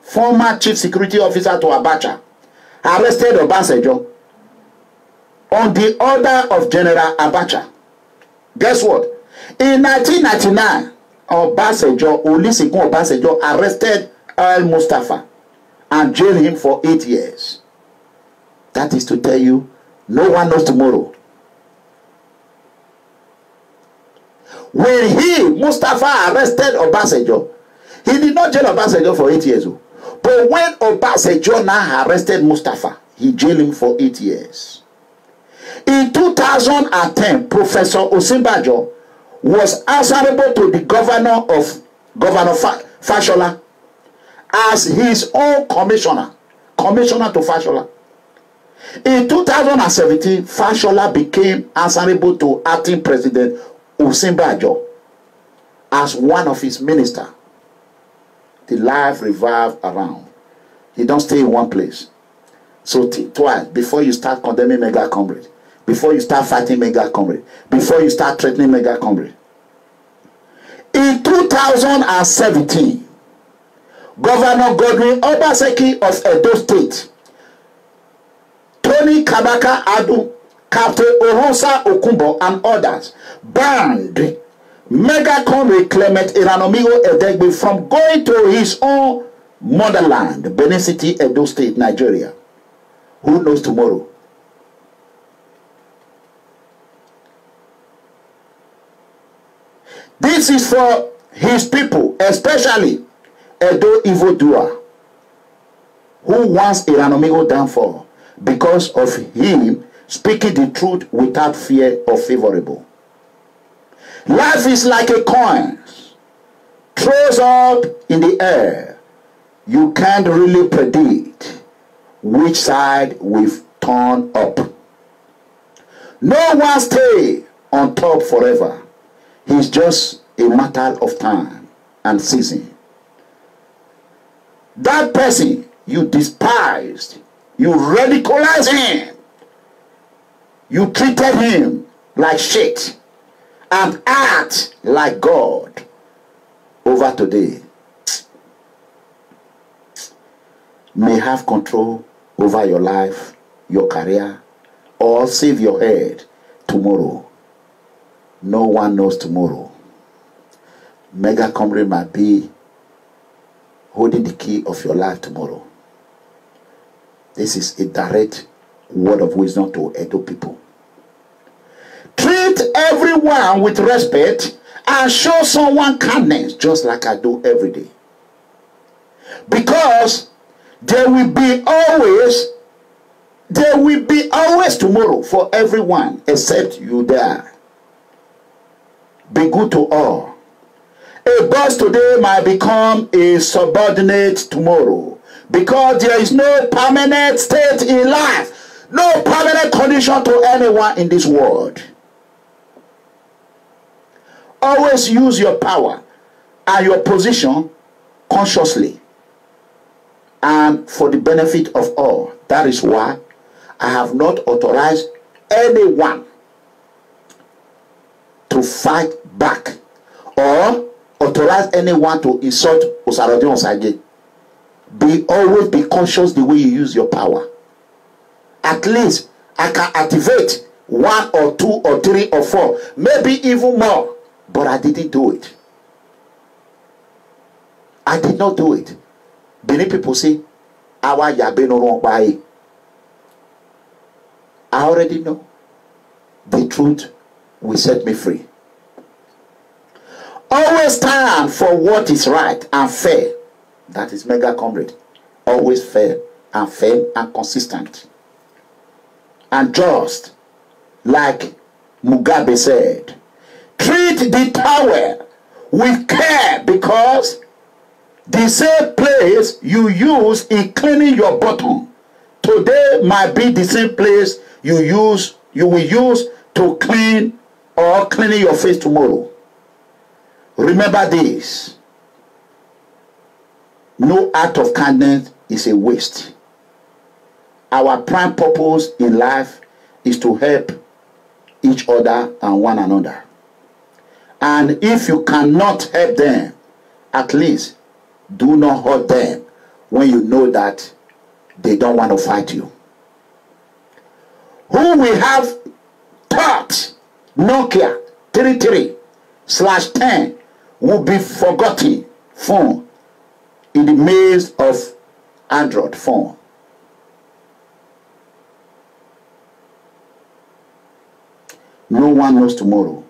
former chief security officer to Abacha, arrested Obasanjo on the order of General Abacha. Guess what? In 1999, Olusegun Obasanjo arrested Mustafa and jailed him for 8 years. That is to tell you, no one knows tomorrow. When Mustafa arrested Obasanjo, he did not jail Obasanjo for 8 years. But when Obasanjo now arrested Mustafa, he jailed him for 8 years. In 2010, Professor Osinbajo was answerable to the governor Fashola as his own commissioner to Fashola. In 2017, Fashola became answerable to acting president Osinbajo as one of his ministers. The life revolves around. He don't stay in one place. So twice, before you start condemning mega comrade, before you start fighting mega comrade, before you start threatening mega comrade. In 2017, Governor Godwin Obaseki of Edo State, Tony Kabaka Adu, Captain Ohosa Okumbo, and others banned mega comrade Clement Iranomigo Edegbe from going to his own motherland, Benin City, Edo State, Nigeria. Who knows tomorrow? This is for his people, especially Edo evildoer, who wants Iranomigo downfall because of him speaking the truth without fear or favorable. Life is like a coin, throws up in the air. You can't really predict which side will turn up. No one stays on top forever. It's just a matter of time and season. That person you despised, you ridiculized him, you treated him like shit, and act like God over today, may have control over your life, your career, or save your head tomorrow. No one knows tomorrow. Mega comrade might be holding the key of your life tomorrow. This is a direct word of wisdom to Edo people. Treat everyone with respect and show someone kindness just like I do every day. Because there will be always tomorrow for everyone except you there. Be good to all. A boss today might become a subordinate tomorrow because there is no permanent state in life, no permanent condition to anyone in this world. Always use your power and your position consciously and for the benefit of all. That is why I have not authorized anyone to fight back or authorize anyone to insult Osarode Osage. Always be conscious the way you use your power. At least I can activate 1 or 2 or 3 or 4, maybe even more, but I didn't do it. I did not do it. Many people say, "Awa yabe no wrong by." I already know. The truth will set me free. Always stand for what is right and fair. That is mega comrade. Always fair and consistent. And just like Mugabe said, treat the tower with care because the same place you use in cleaning your bottom today might be the same place you will use to clean or cleaning your face tomorrow. Remember this. No act of kindness is a waste. Our prime purpose in life is to help each other and one another. And if you cannot help them, at least do not hurt them when you know that they don't want to fight you. Who we have taught Nokia 33/10 will be forgotten phone in the maze of Android phone. No one knows tomorrow.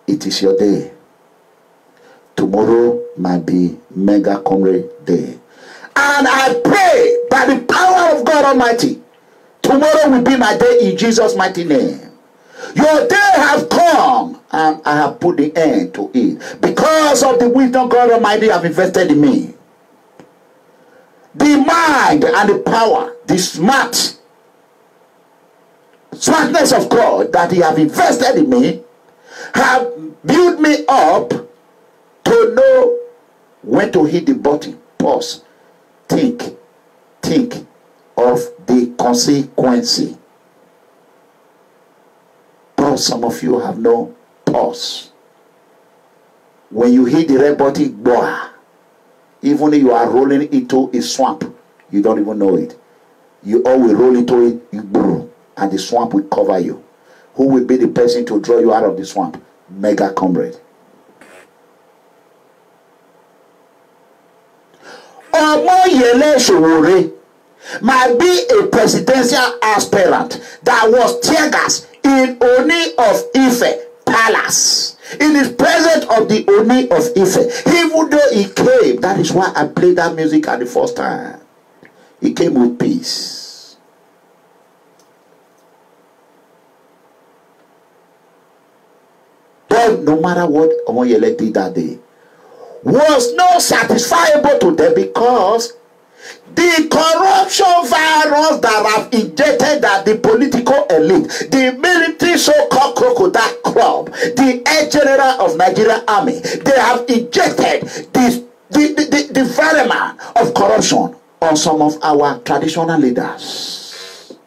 It is your day. Tomorrow might be Mega Comrade Day. And I pray by the power of God Almighty, tomorrow will be my day in Jesus' mighty name. Your day has come and I have put the end to it. Because of the wisdom God Almighty have invested in me. The mind and the power, the smartness of God that He have invested in me have built me up to know when to hit the button, pause, think of the consequence. But some of you have no pause. When you hit the red button, boy, even if you are rolling into a swamp, you don't even know it. You always roll into it, and the swamp will cover you. Who will be the person to draw you out of the swamp? Mega Comrade. OMOYELE Sowore might be a presidential aspirant that was Teargas in Ooni of Ife Palace. In his presence of the Ooni of Ife, even though he came, that is why I played that music at the first time. He came with peace. But no matter what OMOYELE did that day, was not satisfiable to them because the corruption virus that have injected that the political elite, the military so-called crocodile club, the head general of Nigerian army, they have injected the environment of corruption on some of our traditional leaders.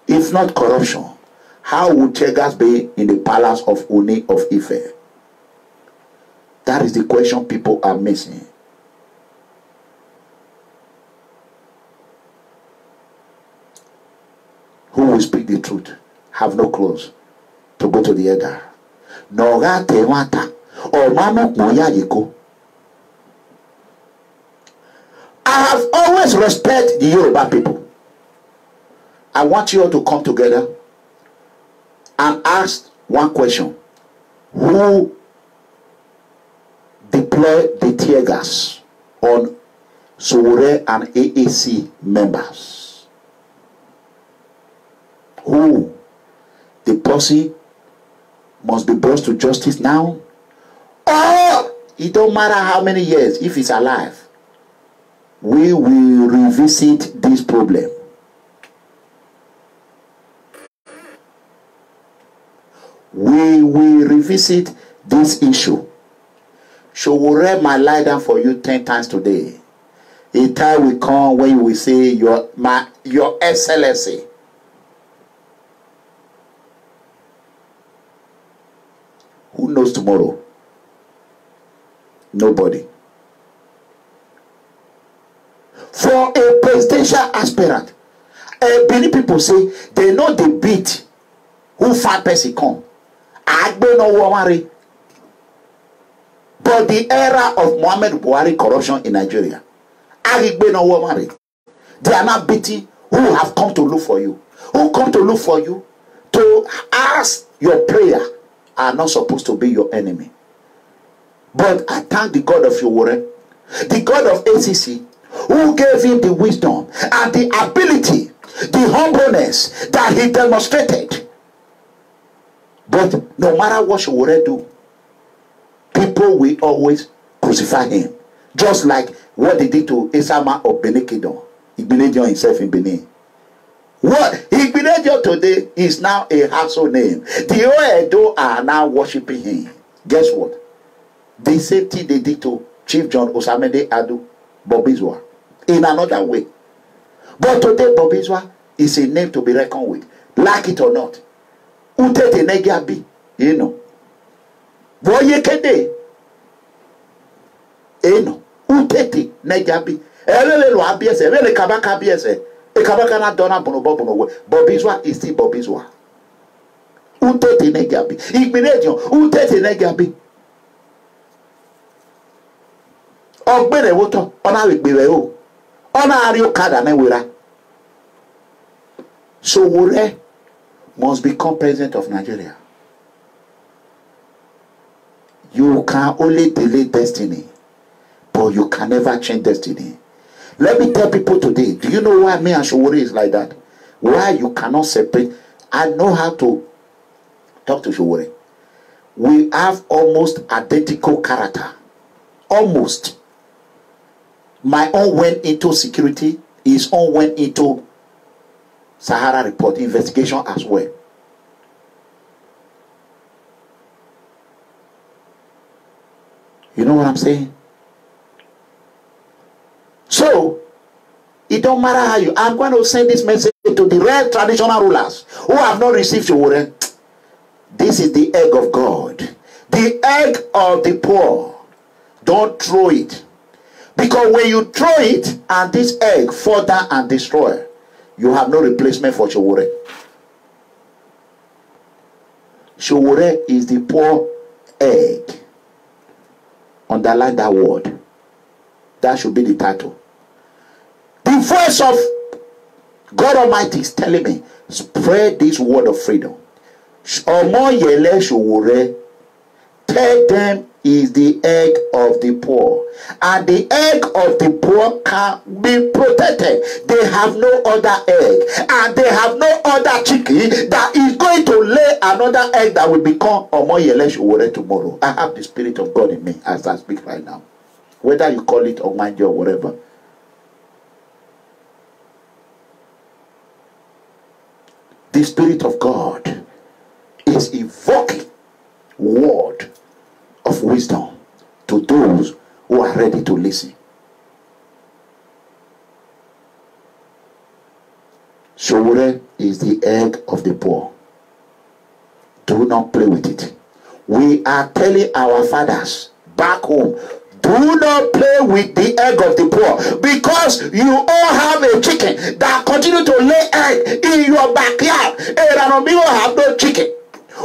If not corruption, how would Teargas be in the palace of Ooni of Ife? That is the question people are missing. Who will speak the truth? Have no clothes to go to the elder. I have always respected the Yoruba people. I want you all to come together and ask one question. Who deployed the Teargas on Sowore and AAC members? Who? The person must be brought to justice now? Or it don't matter how many years, if he's alive, we will revisit this problem. We will revisit this issue. Sowore might lie down for you 10 times today. A time will come when you will say, Your Excellency. Who knows tomorrow? Nobody. For a presidential aspirant, many people say they know the beat who fat person come. But the era of Muhammad Buhari corruption in Nigeria, they are not beating who have come to look for you. Who come to look for you to ask your prayer are not supposed to be your enemy. But I thank the God of Sowore, the God of ACC, who gave him the wisdom and the ability, the humbleness that he demonstrated. But no matter what Sowore do, people will always crucify him. Just like what they did to Isama of Benin Kingdom. Igbenedion himself in Benin. What Igbenedion today is now a household name. The Oedo are now worshipping him. Guess what? The same thing they did to Chief John Osamede Adu Bobizwa in another way. But today Bobizwa is a name to be reckoned with. Like it or not. Ute Tenegiabi You know. Boye kede. You know. Uteti negabi. Elele lo abiese. Elele kabaka abiese. E kabaka na dona bono. Bobizwa is still Bobizwa. Uteti negabi. Igbinejo. Uteti negabi. Ogbere woto. Ona wigbere o. Ona ari okada na wera. Sowore must become president of Nigeria. You can only delay destiny, but you can never change destiny. Let me tell people today, do you know why me and Sowore is like that? Why you cannot separate? I know how to talk to Sowore. We have almost identical character. Almost. My own went into security, his own went into Sahara report investigation as well. You know what I'm saying? So it don't matter how you. I'm going to send this message to the real traditional rulers who have not received Sowore. This is the egg of God, the egg of the poor. Don't throw it, because when you throw it and this egg fall down and destroy, you have no replacement for Sowore. Sowore is the poor egg. Underline that word. That should be the title. The voice of God Almighty is telling me, spread this word of freedom. OMOYELE Sowore, tell them is the egg of the poor, and the egg of the poor can be protected. They have no other egg, and they have no other chicken that is going to lay another egg that will become OMOYELE Sowore tomorrow. I have the Spirit of God in me as I speak right now, whether you call it Almighty or whatever. The Spirit of God is evoking word of wisdom to those who are ready to listen. Sowore is the egg of the poor. Do not play with it. We are telling our fathers back home, do not play with the egg of the poor, because you all have a chicken that continue to lay egg in your backyard. And we have no chicken.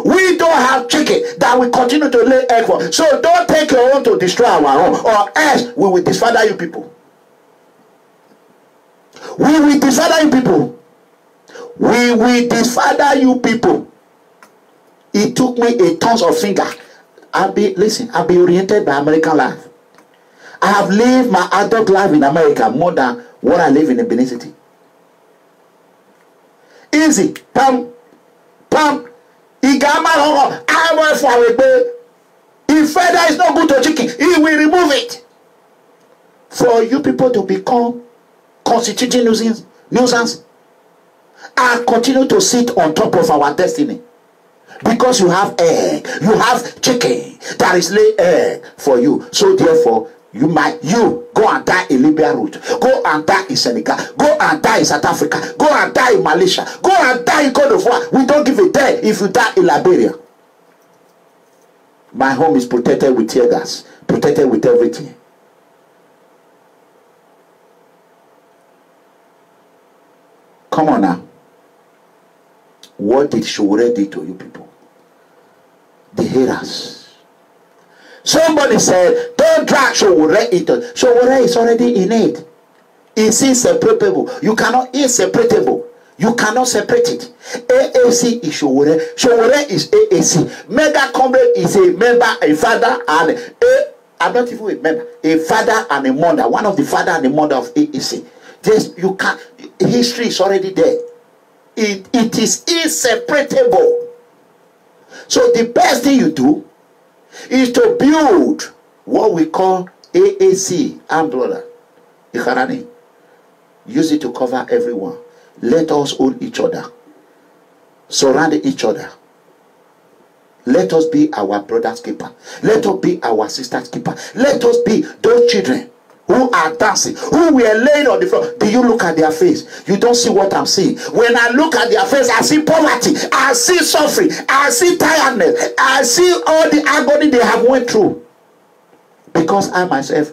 We don't have chicken that we continue to lay egg for. So don't take your own to destroy our own, or else we will disfather you people. We will disfather you people. We will disfather you people. It took me a tons of finger. I'll be oriented by American life. I have lived my adult life in America more than what I live in the Benin City. Easy. Pam. If feather is not good to chicken, he will remove it. For you people to become constituting nuisance and continue to sit on top of our destiny. Because you have egg, you have chicken that is lay egg for you. So therefore, you go and die in Libya route, go and die in Senegal, go and die in South Africa, go and die in Malaysia, go and die in Cote d'Ivoire. We don't give a damn if you die in Liberia. My home is protected with Teargas, protected with everything. Come on now. What did Sowore do to you people? The haters. Somebody said, don't drag Sowore into. Sowore is already in it. It's inseparable. You cannot inseparable. You cannot separate it. AAC is Sowore. Sowore is AAC. Mega Comrade is a member, a father, and I'm not even a member. A father and a mother. One of the father and the mother of AAC. Just you can't. History is already there. It is inseparable. So the best thing you do is to build what we call AAC, umbrella. Use it to cover everyone. Let us hold each other. Surround each other. Let us be our brother's keeper. Let us be our sister's keeper. Let us be those children who are dancing, who were laying on the floor. Do you look at their face? You don't see what I'm seeing. When I look at their face, I see poverty, I see suffering, I see tiredness, I see all the agony they have went through. Because I myself,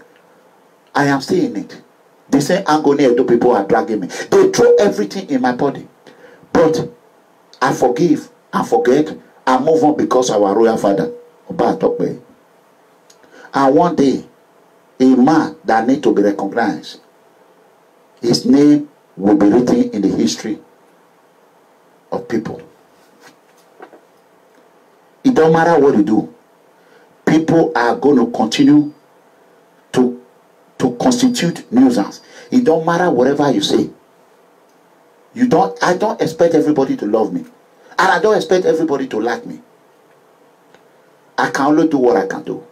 I am still in it. The same agony the people are dragging me. They throw everything in my body. But I forgive, I forget, I move on because our royal father, Oba Atokbe. And one day, a man that needs to be recognized, his name will be written in the history of people. It don't matter what you do. People are going to continue to constitute nuisance. It don't matter whatever you say. I don't expect everybody to love me. And I don't expect everybody to like me. I can only do what I can do.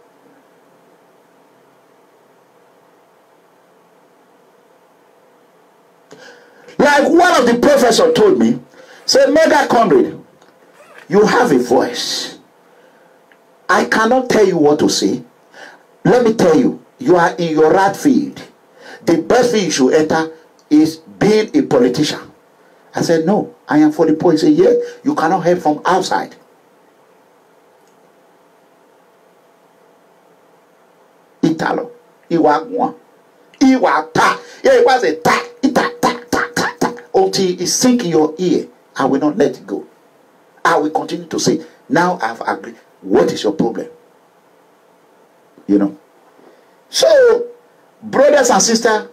Like one of the professors told me, said, Mega Comrade, you have a voice. I cannot tell you what to say. Let me tell you, you are in your right field. The best field you should enter is being a politician. I said, no, I am for the poor. He said, yeah, you cannot help from outside. Italo, Iwa, ta. Yeah, it was a ta, until it sink in your ear. I will not let it go. I will continue to say, now I've agreed. What is your problem? You know. So, brothers and sisters,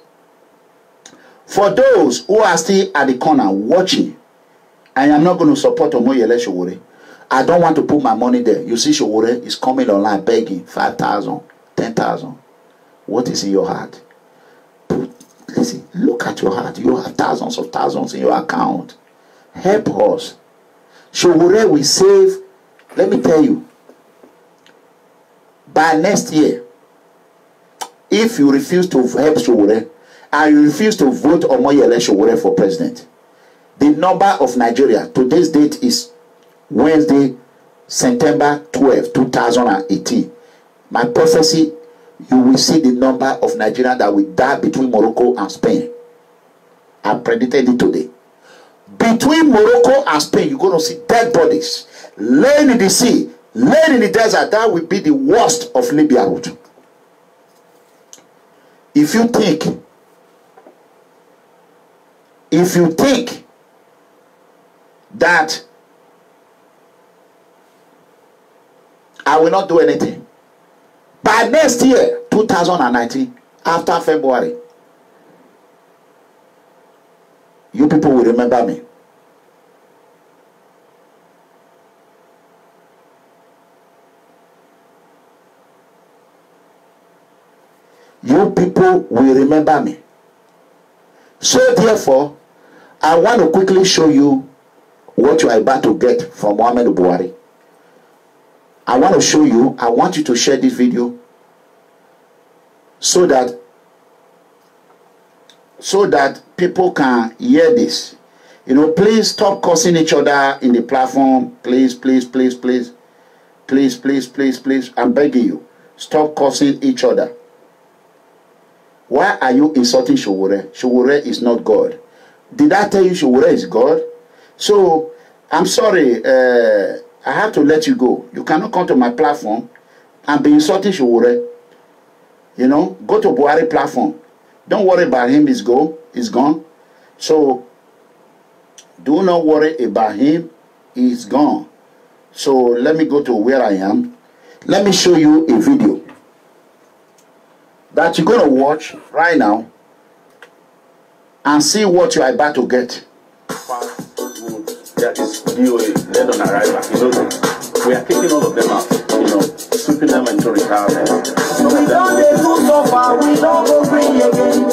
for those who are still at the corner watching, I am not going to support OMOYELE Sowore. I don't want to put my money there. You see, Sowore is coming online begging 5,000, 10,000. What is in your heart? Listen, look at your heart. You have thousands of thousands in your account. Help us. Sowore will save. Let me tell you. By next year, if you refuse to help Sowore and you refuse to vote OMOYELE Sowore for president, the number of Nigeria, today's date is Wednesday, September 12, 2018. My prophecy, you will see the number of Nigerians that will die between Morocco and Spain. I predicted it today. Between Morocco and Spain, you're going to see dead bodies laying in the sea, laying in the desert. That will be the worst of Libya route. If you think that I will not do anything, by next year, 2019, after February, you people will remember me. You people will remember me. So therefore, I want to quickly show you what you are about to get from Muhammadu Buhari. I want to show you, I want you to share this video so that people can hear this. You know, please stop cursing each other in the platform. Please, please, please, please. Please, please, please, please. I'm begging you. Stop cursing each other. Why are you insulting Sowore? Sowore is not God. Did I tell you Sowore is God? So, I'm sorry. I have to let you go. You cannot come to my platform and be insulting Sowore. You know, go to Buhari platform. Don't worry about him. He's gone. So, do not worry about him. He's gone. So, let me go to where I am. Let me show you a video that you're going to watch right now and see what you are about to get. That is DOA, dead on arrival. You know, we are kicking all of them out, you know, sweeping them into retirement. We don't do so far, we don't go free again.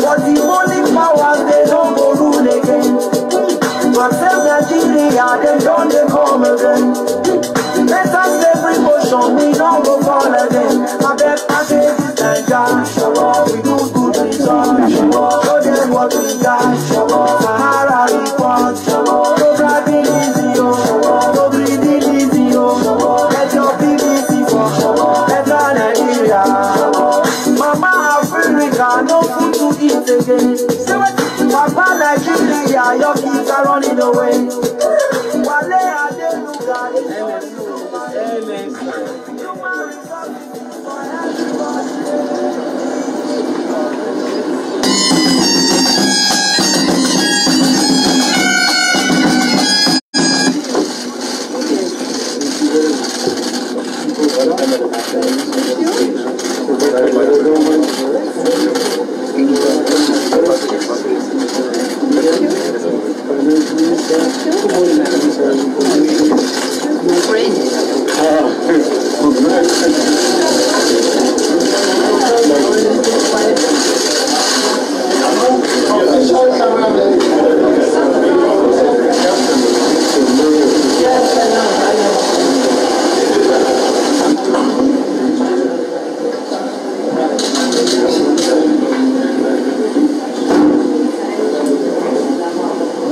But the only powers, they don't go rule again. But save Nigeria, they don't come again. Let us every motion, we don't go fall again. I bet I say this Nigeria, we do good results. So then what we got, Sahara report, no driving easy, no breathing easy, let your BBC for better Nigeria. Mama,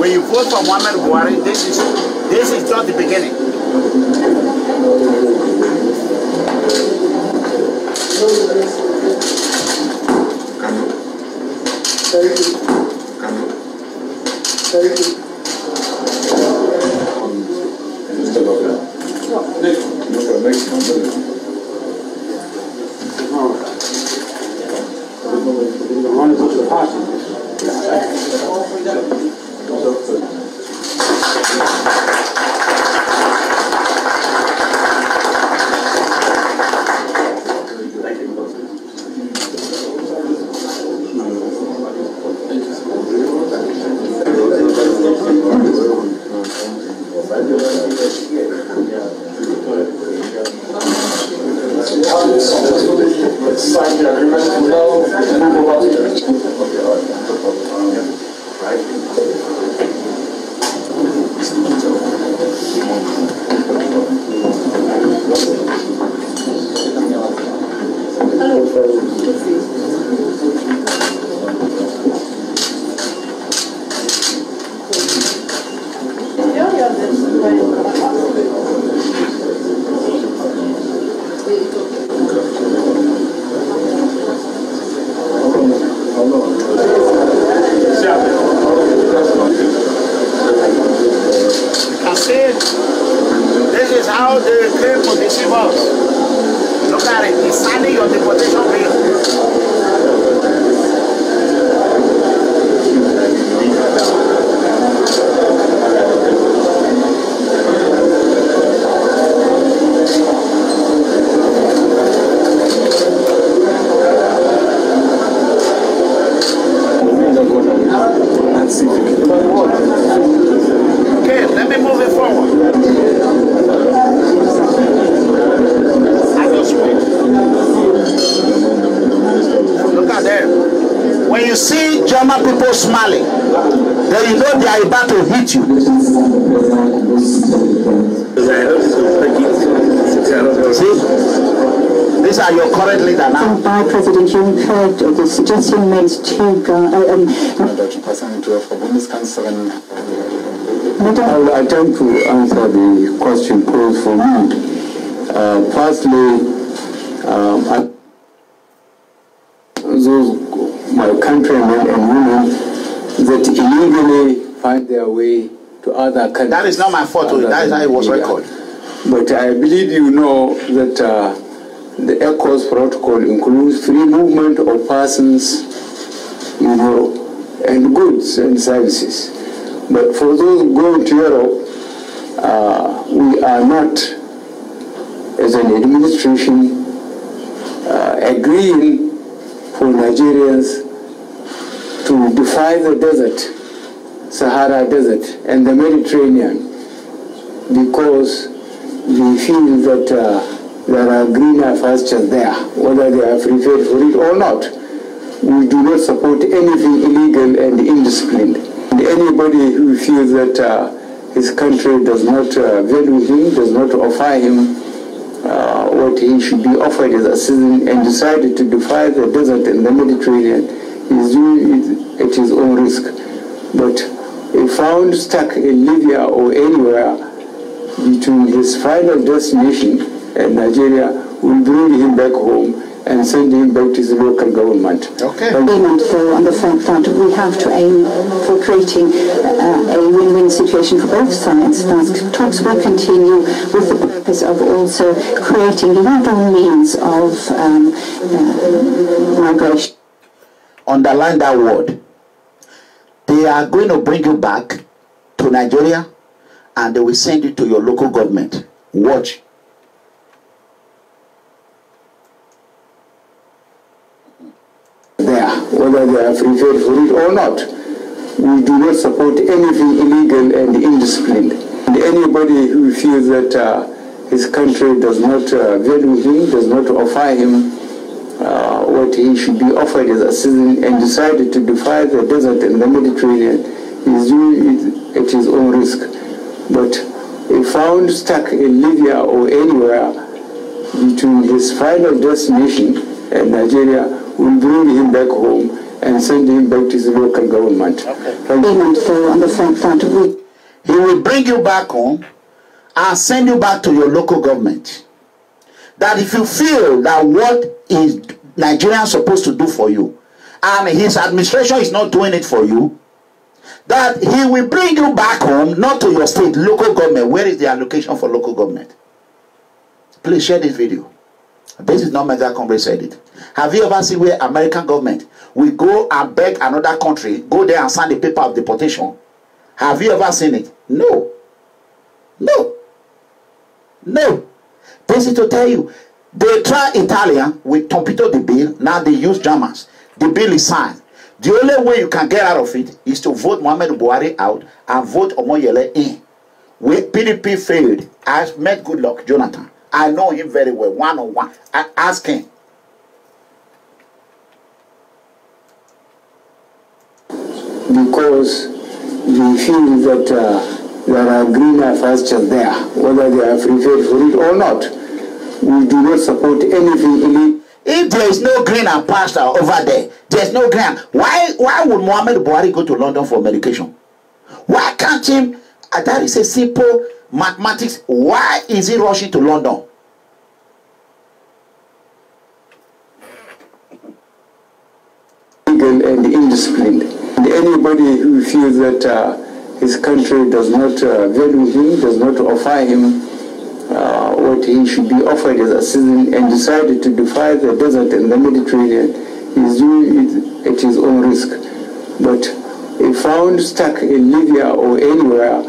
When you vote for Muhammad Buhari, this is just the beginning. This is how they came to deceive us. Look at it, it's signing your deportation bill. Okay, let me move it forward. Look at them. When you see German people smiling, then you know they are about to hit you. See? These are your current leader now. By President, you heard the suggestion made to I will attempt to answer the question posed for me. Firstly, those my countrymen and women that illegally find their way to other countries. That is not my fault. That is how it was recorded. But I believe you know that the ECOWAS protocol includes free movement of persons, you know, and goods and services. But for those going to Europe, we are not, as an administration, agreeing for Nigerians to defy the desert, Sahara Desert, and the Mediterranean, because we feel that there are greener pastures there, whether they are prepared for it or not. We do not support anything illegal and indisciplined. And anybody who feels that his country does not value him, does not offer him what he should be offered as a citizen, and decided to defy the desert and the Mediterranean, is doing it at his own risk. But if found stuck in Libya or anywhere between his final destination and Nigeria, will bring him back home and send him back to his local government. Okay. Agreement, though, on the fact that we have to aim for creating a win-win situation for both sides. That talks will continue with the purpose of also creating legal means of migration. Underline that word. They are going to bring you back to Nigeria and they will send you to your local government. Watch. there, whether they are prepared for it or not. We do not support anything illegal and indisciplined. And anybody who feels that his country does not value him, does not offer him what he should be offered as a citizen, and decided to defy the desert and the Mediterranean, is doing it at his own risk. But if found stuck in Libya or anywhere between his final destination and Nigeria, will bring him back home and send him back to his local government. He will bring you back home and send you back to your local government. That if you feel that what is Nigeria supposed to do for you, and his administration is not doing it for you, that he will bring you back home, not to your state, local government. Where is the allocation for local government? Please share this video. This is not Mega Comrade said it. Have you ever seen where American government will go and beg another country, go there and sign the paper of deportation? Have you ever seen it? No. No. No. This is to tell you, they try Italian with torpedo the bill, now they use Germans. The bill is signed. The only way you can get out of it is to vote Muhammad Buhari out and vote OMOYELE in. When PDP failed, I met Goodluck Jonathan. I know him very well, one-on-one. I asked him. Because we feel that there are greener pastures there, whether they are prepared for it or not. We do not support anything illegal. If there is no greener pasture over there, there's no green. Why would Muhammad Buhari go to London for medication? Why can't him? That is a simple mathematics. Why is he rushing to London? Illegal and indisciplined. And anybody who feels that his country does not value him, does not offer him what he should be offered as a citizen, and decided to defy the desert and the Mediterranean, is doing it at his own risk. But if found stuck in Libya or anywhere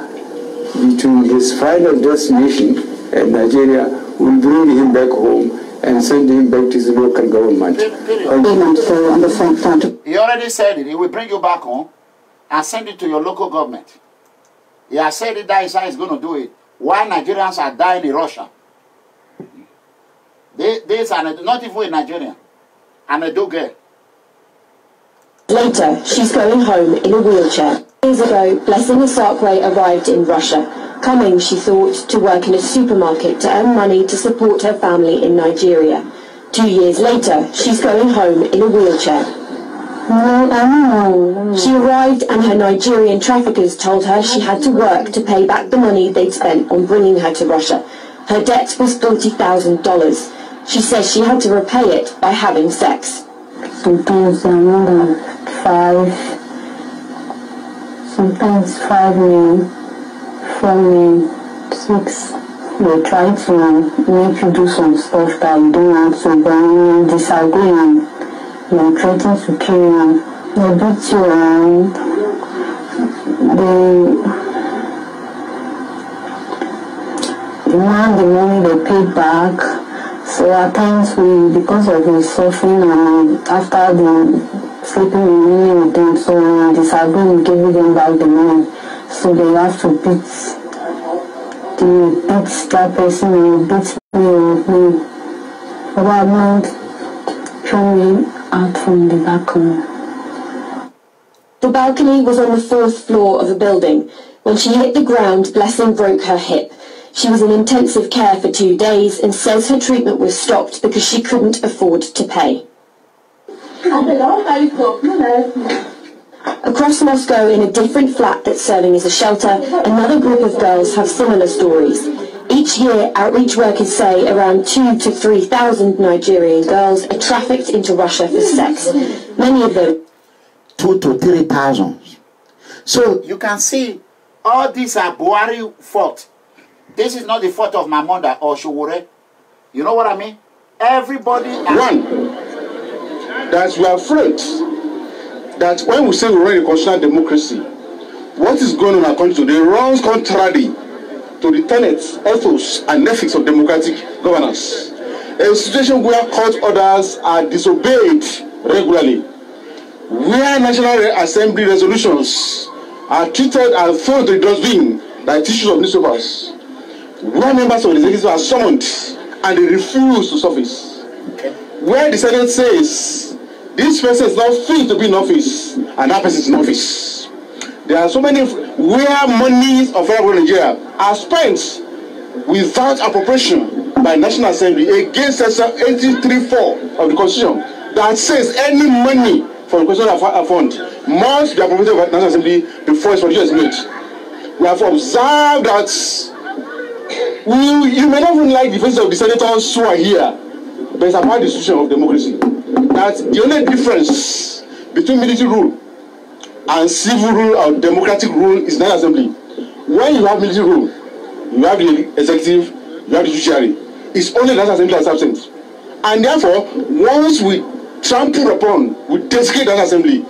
between his final destination and Nigeria, will bring him back home and send him back to his local government. He already said it. He will bring you back home and send it to your local government. He has said it, that is how he's going to do it. Why Nigerians are dying in Russia? These are not even a Nigerian. And a girl. Later, she's going home in a wheelchair. Years ago, Blessing Asakwe arrived in Russia, coming, she thought, to work in a supermarket to earn money to support her family in Nigeria. 2 years later, she's going home in a wheelchair. She arrived and her Nigerian traffickers told her she had to work to pay back the money they'd spent on bringing her to Russia. Her debt was $40,000. She says she had to repay it by having sex. Sometimes more than 5, sometimes 5 men, 4 men, 6. They try to make you do some stuff that you don't want to, but when you disagree and they threaten to kill you, they beat you around, they demand the money they paid back. So at times because of the suffering and after the sleeping with them, so we disagree with giving them back the money. So they have to beat that person and beat me or me. About not throw me out from the balcony. The balcony was on the 4th floor of a building. When she hit the ground, Blessing broke her hip. She was in intensive care for 2 days and says her treatment was stopped because she couldn't afford to pay. Across Moscow, in a different flat that's serving as a shelter, another group of girls have similar stories. Each year, outreach workers say around 2,000 to 3,000 Nigerian girls are trafficked into Russia for sex. Many of them 2,000 to 3,000. So you can see all these are Buhari fault. This is not the fault of my mother or Sowore. You know what I mean? Everybody. One, that we are afraid that when we say we run a constitutional democracy, what is going on in our country today runs contrary to the tenets, ethos, and ethics of democratic governance. A situation where court orders are disobeyed regularly, where National Assembly resolutions are treated and thrown to the dustbin like tissues of newspapers, where members of the executive are summoned and they refuse to surface, where the Senate says this person is not fit to be in office and that person is in office. There are so many where monies of federal Nigeria are spent without appropriation by National Assembly against Section 83(4) of the Constitution that says any money from the Constitutional Fund must be appropriated by National Assembly before its production is made. We have observed that you may not even like the faces of the senators who are here, but it's about the institution of democracy. That the only difference between military rule and civil rule or democratic rule is National Assembly. When you have military rule, you have the executive, you have the judiciary. It's only National Assembly that's absent. And therefore, once we trample upon, we desecrate National Assembly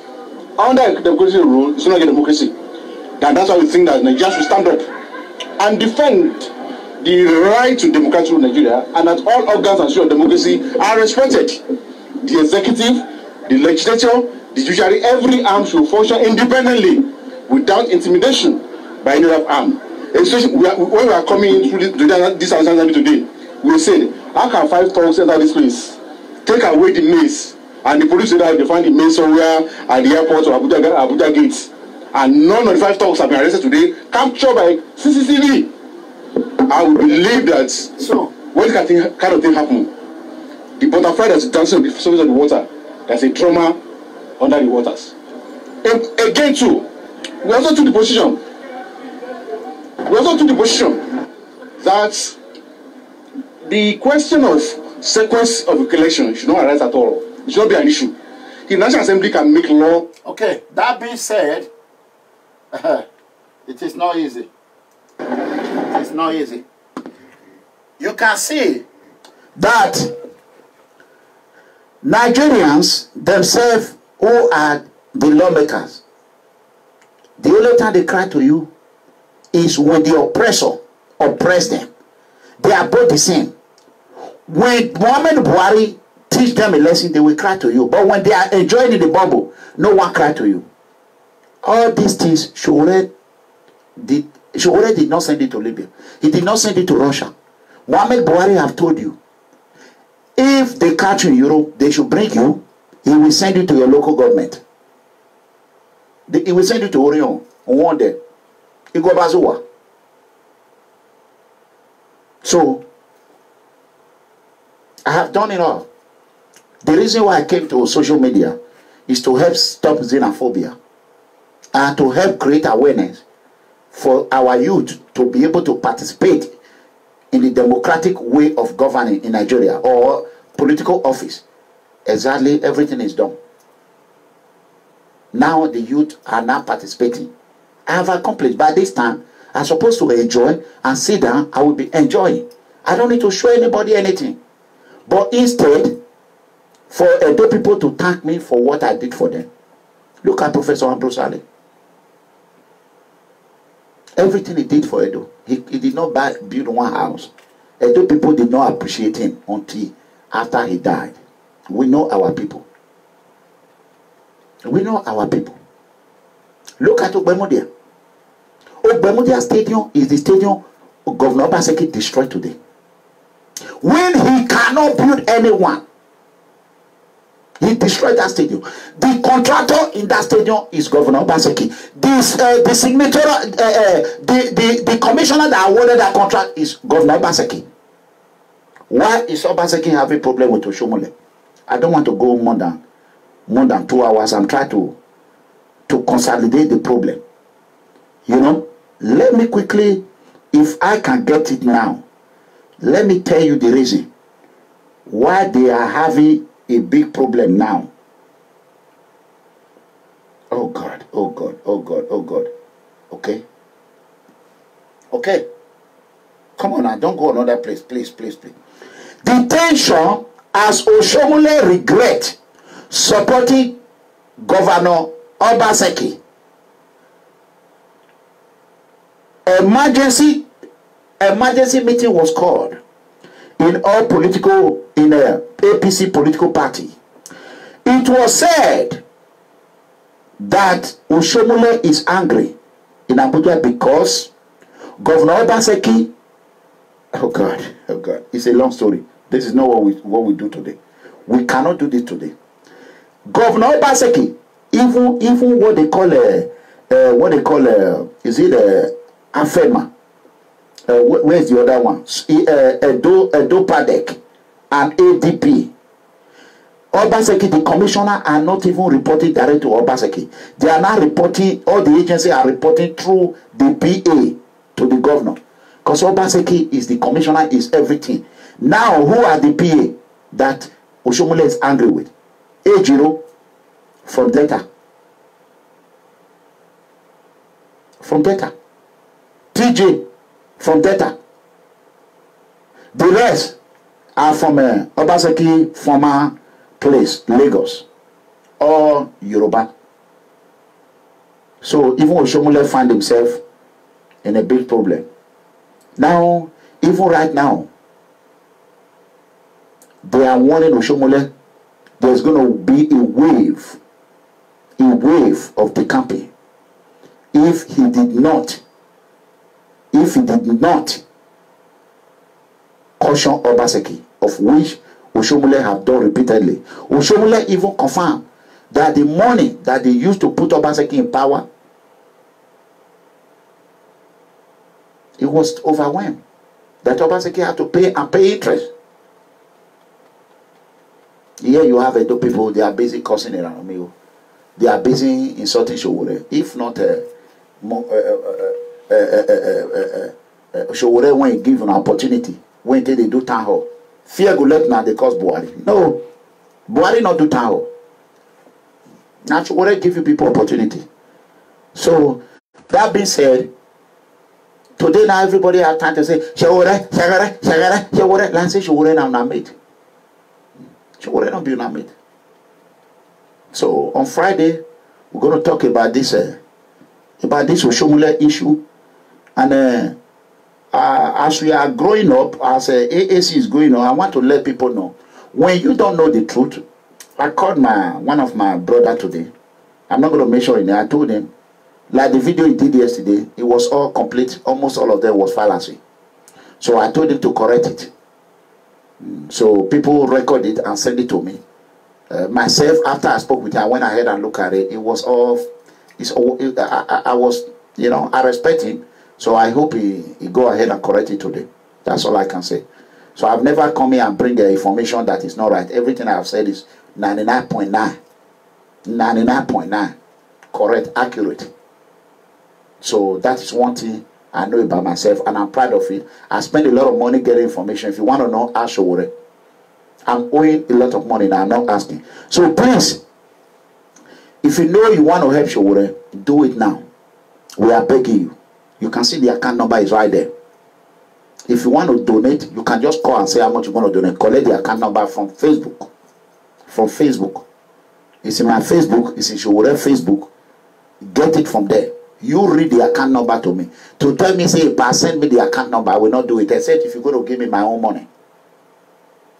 under a democratic rule, it's not a democracy. And that's why we think that Nigeria should stand up and defend the right to democratic rule in Nigeria, and that all organs and spheres of democracy are respected. The executive, the legislature, the judiciary, every arm should function independently without intimidation by any other arm. Especially when we are coming through this assembly today, we said, how can 5 thugs enter this place, take away the mace, and the police say that they find the mace somewhere at the airport or Abuja gates, and none of the 5 thugs have been arrested today, captured by CCTV. I would believe that when this kind of thing happen, the butterfly that's dancing on the surface of the water, there's a trauma under the waters. And again too, we also took the position that the question of sequence of election should not arise at all. It should not be an issue. The National Assembly can make law. Okay, that being said, it is not easy. It is not easy. You can see that Nigerians themselves, who are the lawmakers, the only time they cry to you is when the oppressor oppress them. They are both the same. When Muhammad Buhari teach them a lesson, they will cry to you. But when they are enjoying in the bubble, no one cry to you. All these things, Sowore did not send it to Libya. He did not send it to Russia. Muhammad Buhari have told you, if they catch you in Europe, they should bring you. He will send you to your local government. He will send you to Orion on one day. Igwabazuwa. So, I have done it all. The reason why I came to social media is to help stop xenophobia and to help create awareness for our youth to be able to participate in the democratic way of governing in Nigeria or political office. Exactly, everything is done. Now the youth are now participating. I have accomplished. By this time, I'm supposed to enjoy and sit down. I will be enjoying. I don't need to show anybody anything. But instead, for Edo people to thank me for what I did for them. Look at Professor Ambrose Ali. Everything he did for Edo, he did not build one house. Edo people did not appreciate him until after he died. We know our people. We know our people. Look at Ogbemudia. Ogbemudia Stadium is the stadium Governor Obaseki destroyed today. When he cannot build anyone, he destroyed that stadium. The contractor in that stadium is Governor Obaseki. The signature, the commissioner that awarded that contract is Governor Obaseki. Why is Obaseki having problem with OSHIOMHOLE? I don't want to go more than 2 hours. I'm trying to consolidate the problem. You know, let me quickly, if I can get it now, let me tell you the reason why they are having a big problem now. Oh God, oh God, oh God, oh God. Okay. Okay. Come on now, don't go another place, please, please, please. The tension as OSHIOMHOLE regret supporting Governor Obaseki. Emergency meeting was called in all APC political party. It was said that OSHIOMHOLE is angry in Abuja because Governor Obaseki, oh God, it's a long story. This is not what we do today. We cannot do this today. Governor Obaseki, even what they call is it Afema? Where's the other one? Edo Padek and ADP. Obaseki, the commissioner, are not even reporting directly to Obaseki. They are now reporting, all the agencies are reporting through the PA to the governor. Because Obaseki is the commissioner, is everything. Now, who are the PA that OSHIOMHOLE is angry with? A0 from Delta. From Delta. TJ from Delta. The rest are from Obaseki former place, Lagos, or Yoruba. So even OSHIOMHOLE find himself in a big problem. Now, even right now, they are warning OSHIOMHOLE there's going to be a wave of the campaign if he did not caution Obaseki, of which OSHIOMHOLE have done repeatedly. OSHIOMHOLE even confirmed that the money that they used to put Obaseki in power, it was overwhelmed. That Obaseki had to pay and pay interest. Here you have Edo people, they are busy cursing around me. They are busy insulting Sowore. If not, Sowore when he give an opportunity, when they do town hall. Fear go let now they cause Buhari. No. Buhari not do town hall. Now Sowore give you people opportunity. So that being said, today now everybody have time to say Sowore. Let's say Sowore now not made. Sowore not be not made. So on Friday we're going to talk about this OSHIOMHOLE issue, and as we are growing up, as AAC is going on, I want to let people know, when you don't know the truth, I called one of my brother today. I'm not going to mention it. I told him, like the video he did yesterday, it was all complete. Almost all of them was fallacy. So I told him to correct it. So people record it and send it to me. Myself, after I spoke with him, I went ahead and looked at it. It was all, I was, I respect him. So I hope he go ahead and correct it today. That's all I can say. So I've never come here and bring information that is not right. Everything I've said is 99.9. 99.9. Correct, accurate. So that is one thing I know about myself, and I'm proud of it. I spend a lot of money getting information. If you want to know, ask Sowore. I'm owing a lot of money now. I'm not asking. So please, if you know you want to help Sowore, do it now. We are begging you. You can see the account number is right there. If you want to donate, you can just call and say how much you want to donate. Collect the account number from Facebook. From Facebook. It's in my Facebook. It's in Sowore Facebook. Get it from there. You read the account number to me. To tell me, say, but send me the account number, I will not do it. Except if you're going to give me my own money.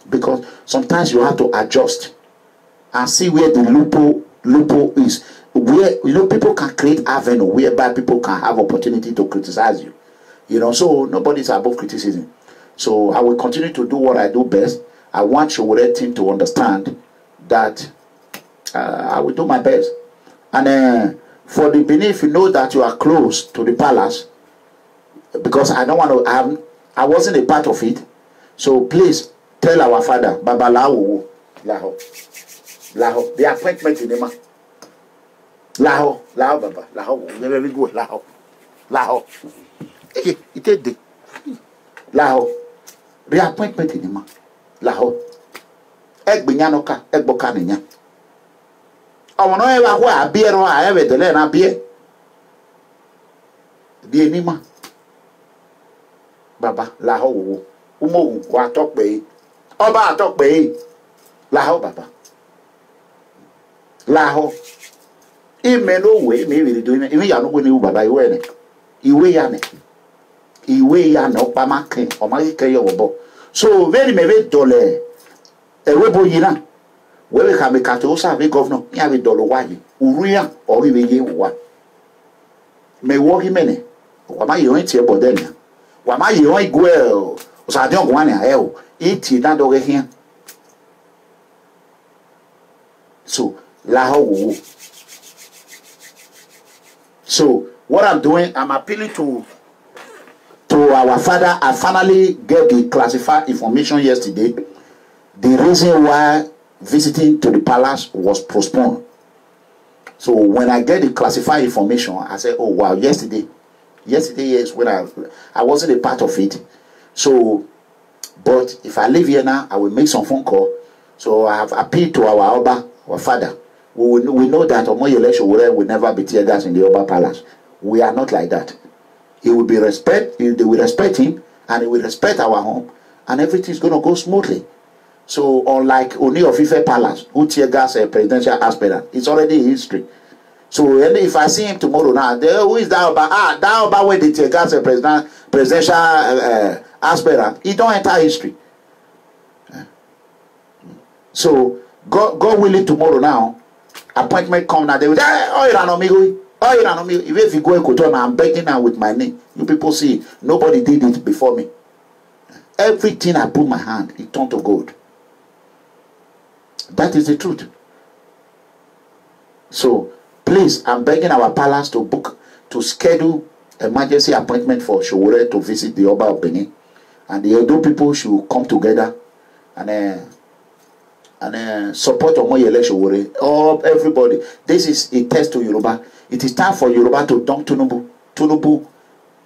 Because sometimes you have to adjust and see where the loophole is. Where people can create avenue whereby people can have opportunity to criticize you. So nobody's above criticism. So I will continue to do what I do best. I want Sowore team to understand that I will do my best. And for the Benin, if you know that you are close to the palace, because I don't want to, I wasn't a part of it. So please tell our father, Baba Laho, the appointment in the Laho, Baba, Laho, very good, Laho. It did the Laho, the appointment in the Laho. Egg Binyanoka, Egg Bocaninya. I want to ever wear a beer or I ever the land beer. The enima Baba, Laho, Umo, what talk bay. Oba talk bay. Laho, Baba. Laho. It may no way, maybe doing it. You are not going to buy when it. Iwe ya no Bama king or my carry over. So very maybe dollar a robo yina. where we can make a also be governor, you have a dollar why, Uria or even you what. May walk him many. What my you ain't here, but then. What my you ain't well, so I don't want to hell. Eat that dog here. So, so what I'm doing, I'm appealing to our father. I finally get the classified information yesterday. The reason why visiting to the palace was postponed. So when I get the classified information, I said, oh wow, yesterday is when I wasn't a part of it. So, but if I live here now, I will make some phone call. So I have appealed to our Oba, our father. We know that OMOYELE will never be Teargas in the Oba Palace. We are not like that. He will be they will respect him, and he will respect our home, and everything is going to go smoothly. So unlike Ooni Of Ife Palace, who Teargas a presidential aspirant, it's already history. So if I see him tomorrow now, who is that Oba? That Oba where the Teargas a presidential aspirant, he don't enter history. So God willing, tomorrow now, appointment come now, they will say, oh, you don't know me. Oh, you don't know me. If you go in Koton, I'm begging now with my name. You people see, nobody did it before me. Everything I put my hand, it turned to gold. That is the truth. So, please, I'm begging our palace to schedule emergency appointment for Sowore to visit the Oba of Benin. And the Edo people should come together and support OMOYELE Sowore. Oh, everybody. This is a test to Yoruba. It is time for Yoruba to dump Tinubu,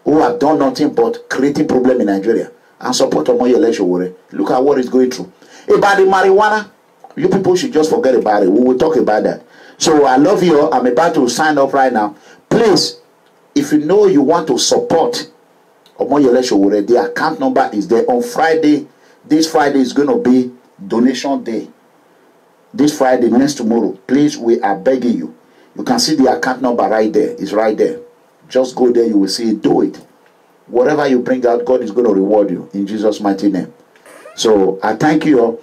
who have done nothing but creating problem in Nigeria, and support OMOYELE Sowore. Look at what is going through. About the marijuana, you people should just forget about it. We will talk about that. So I love you all. I'm about to sign up right now. Please, if you know you want to support OMOYELE Sowore, the account number is there. On Friday, this Friday is going to be donation day. This Friday, next tomorrow, please, we are begging you. You can see the account number right there. It's right there. Just go there, you will see it. Do it. Whatever you bring out, God is going to reward you in Jesus' mighty name. So I thank you all.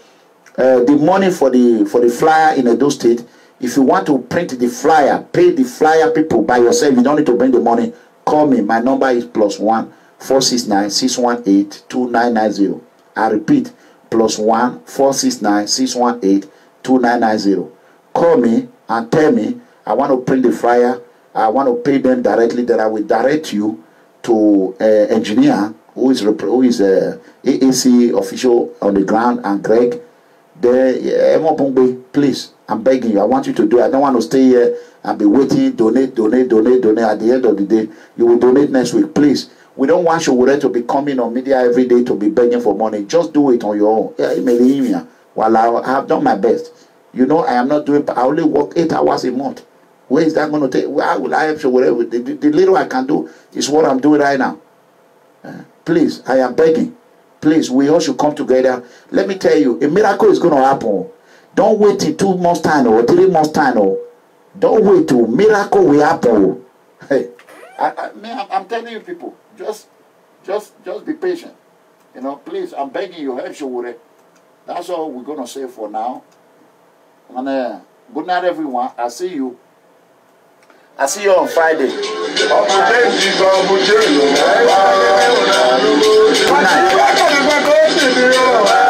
The money for the flyer in Edo State, if you want to print the flyer, pay the flyer people by yourself. You don't need to bring the money. Call me. My number is +1 469 618 2990. I repeat, +1 469 618 2990. Call me and tell me I want to print the flyer. I want to pay them directly. Then I will direct you to engineer who is AAC official on the ground, and Greg. Please, I'm begging you. I want you to do it. I don't want to stay here and be waiting. Donate. At the end of the day, you will donate next week. Please. We don't want Sowore to be coming on media every day to be begging for money. Just do it on your own. While I have done my best. You know, I am not doing. I only work 8 hours a month. Where is that going to take? Why will I help Sowore? The little I can do is what I'm doing right now. Please, I am begging. Please, we all should come together. Let me tell you, a miracle is going to happen. Don't wait till 2 months time or 3 months time. Don't wait till miracle will happen. Hey, I'm telling you people, just be patient. You know, please, I'm begging you, help Sowore. That's all we're going to say for now. And good night, everyone. I'll see you on Friday. Good night.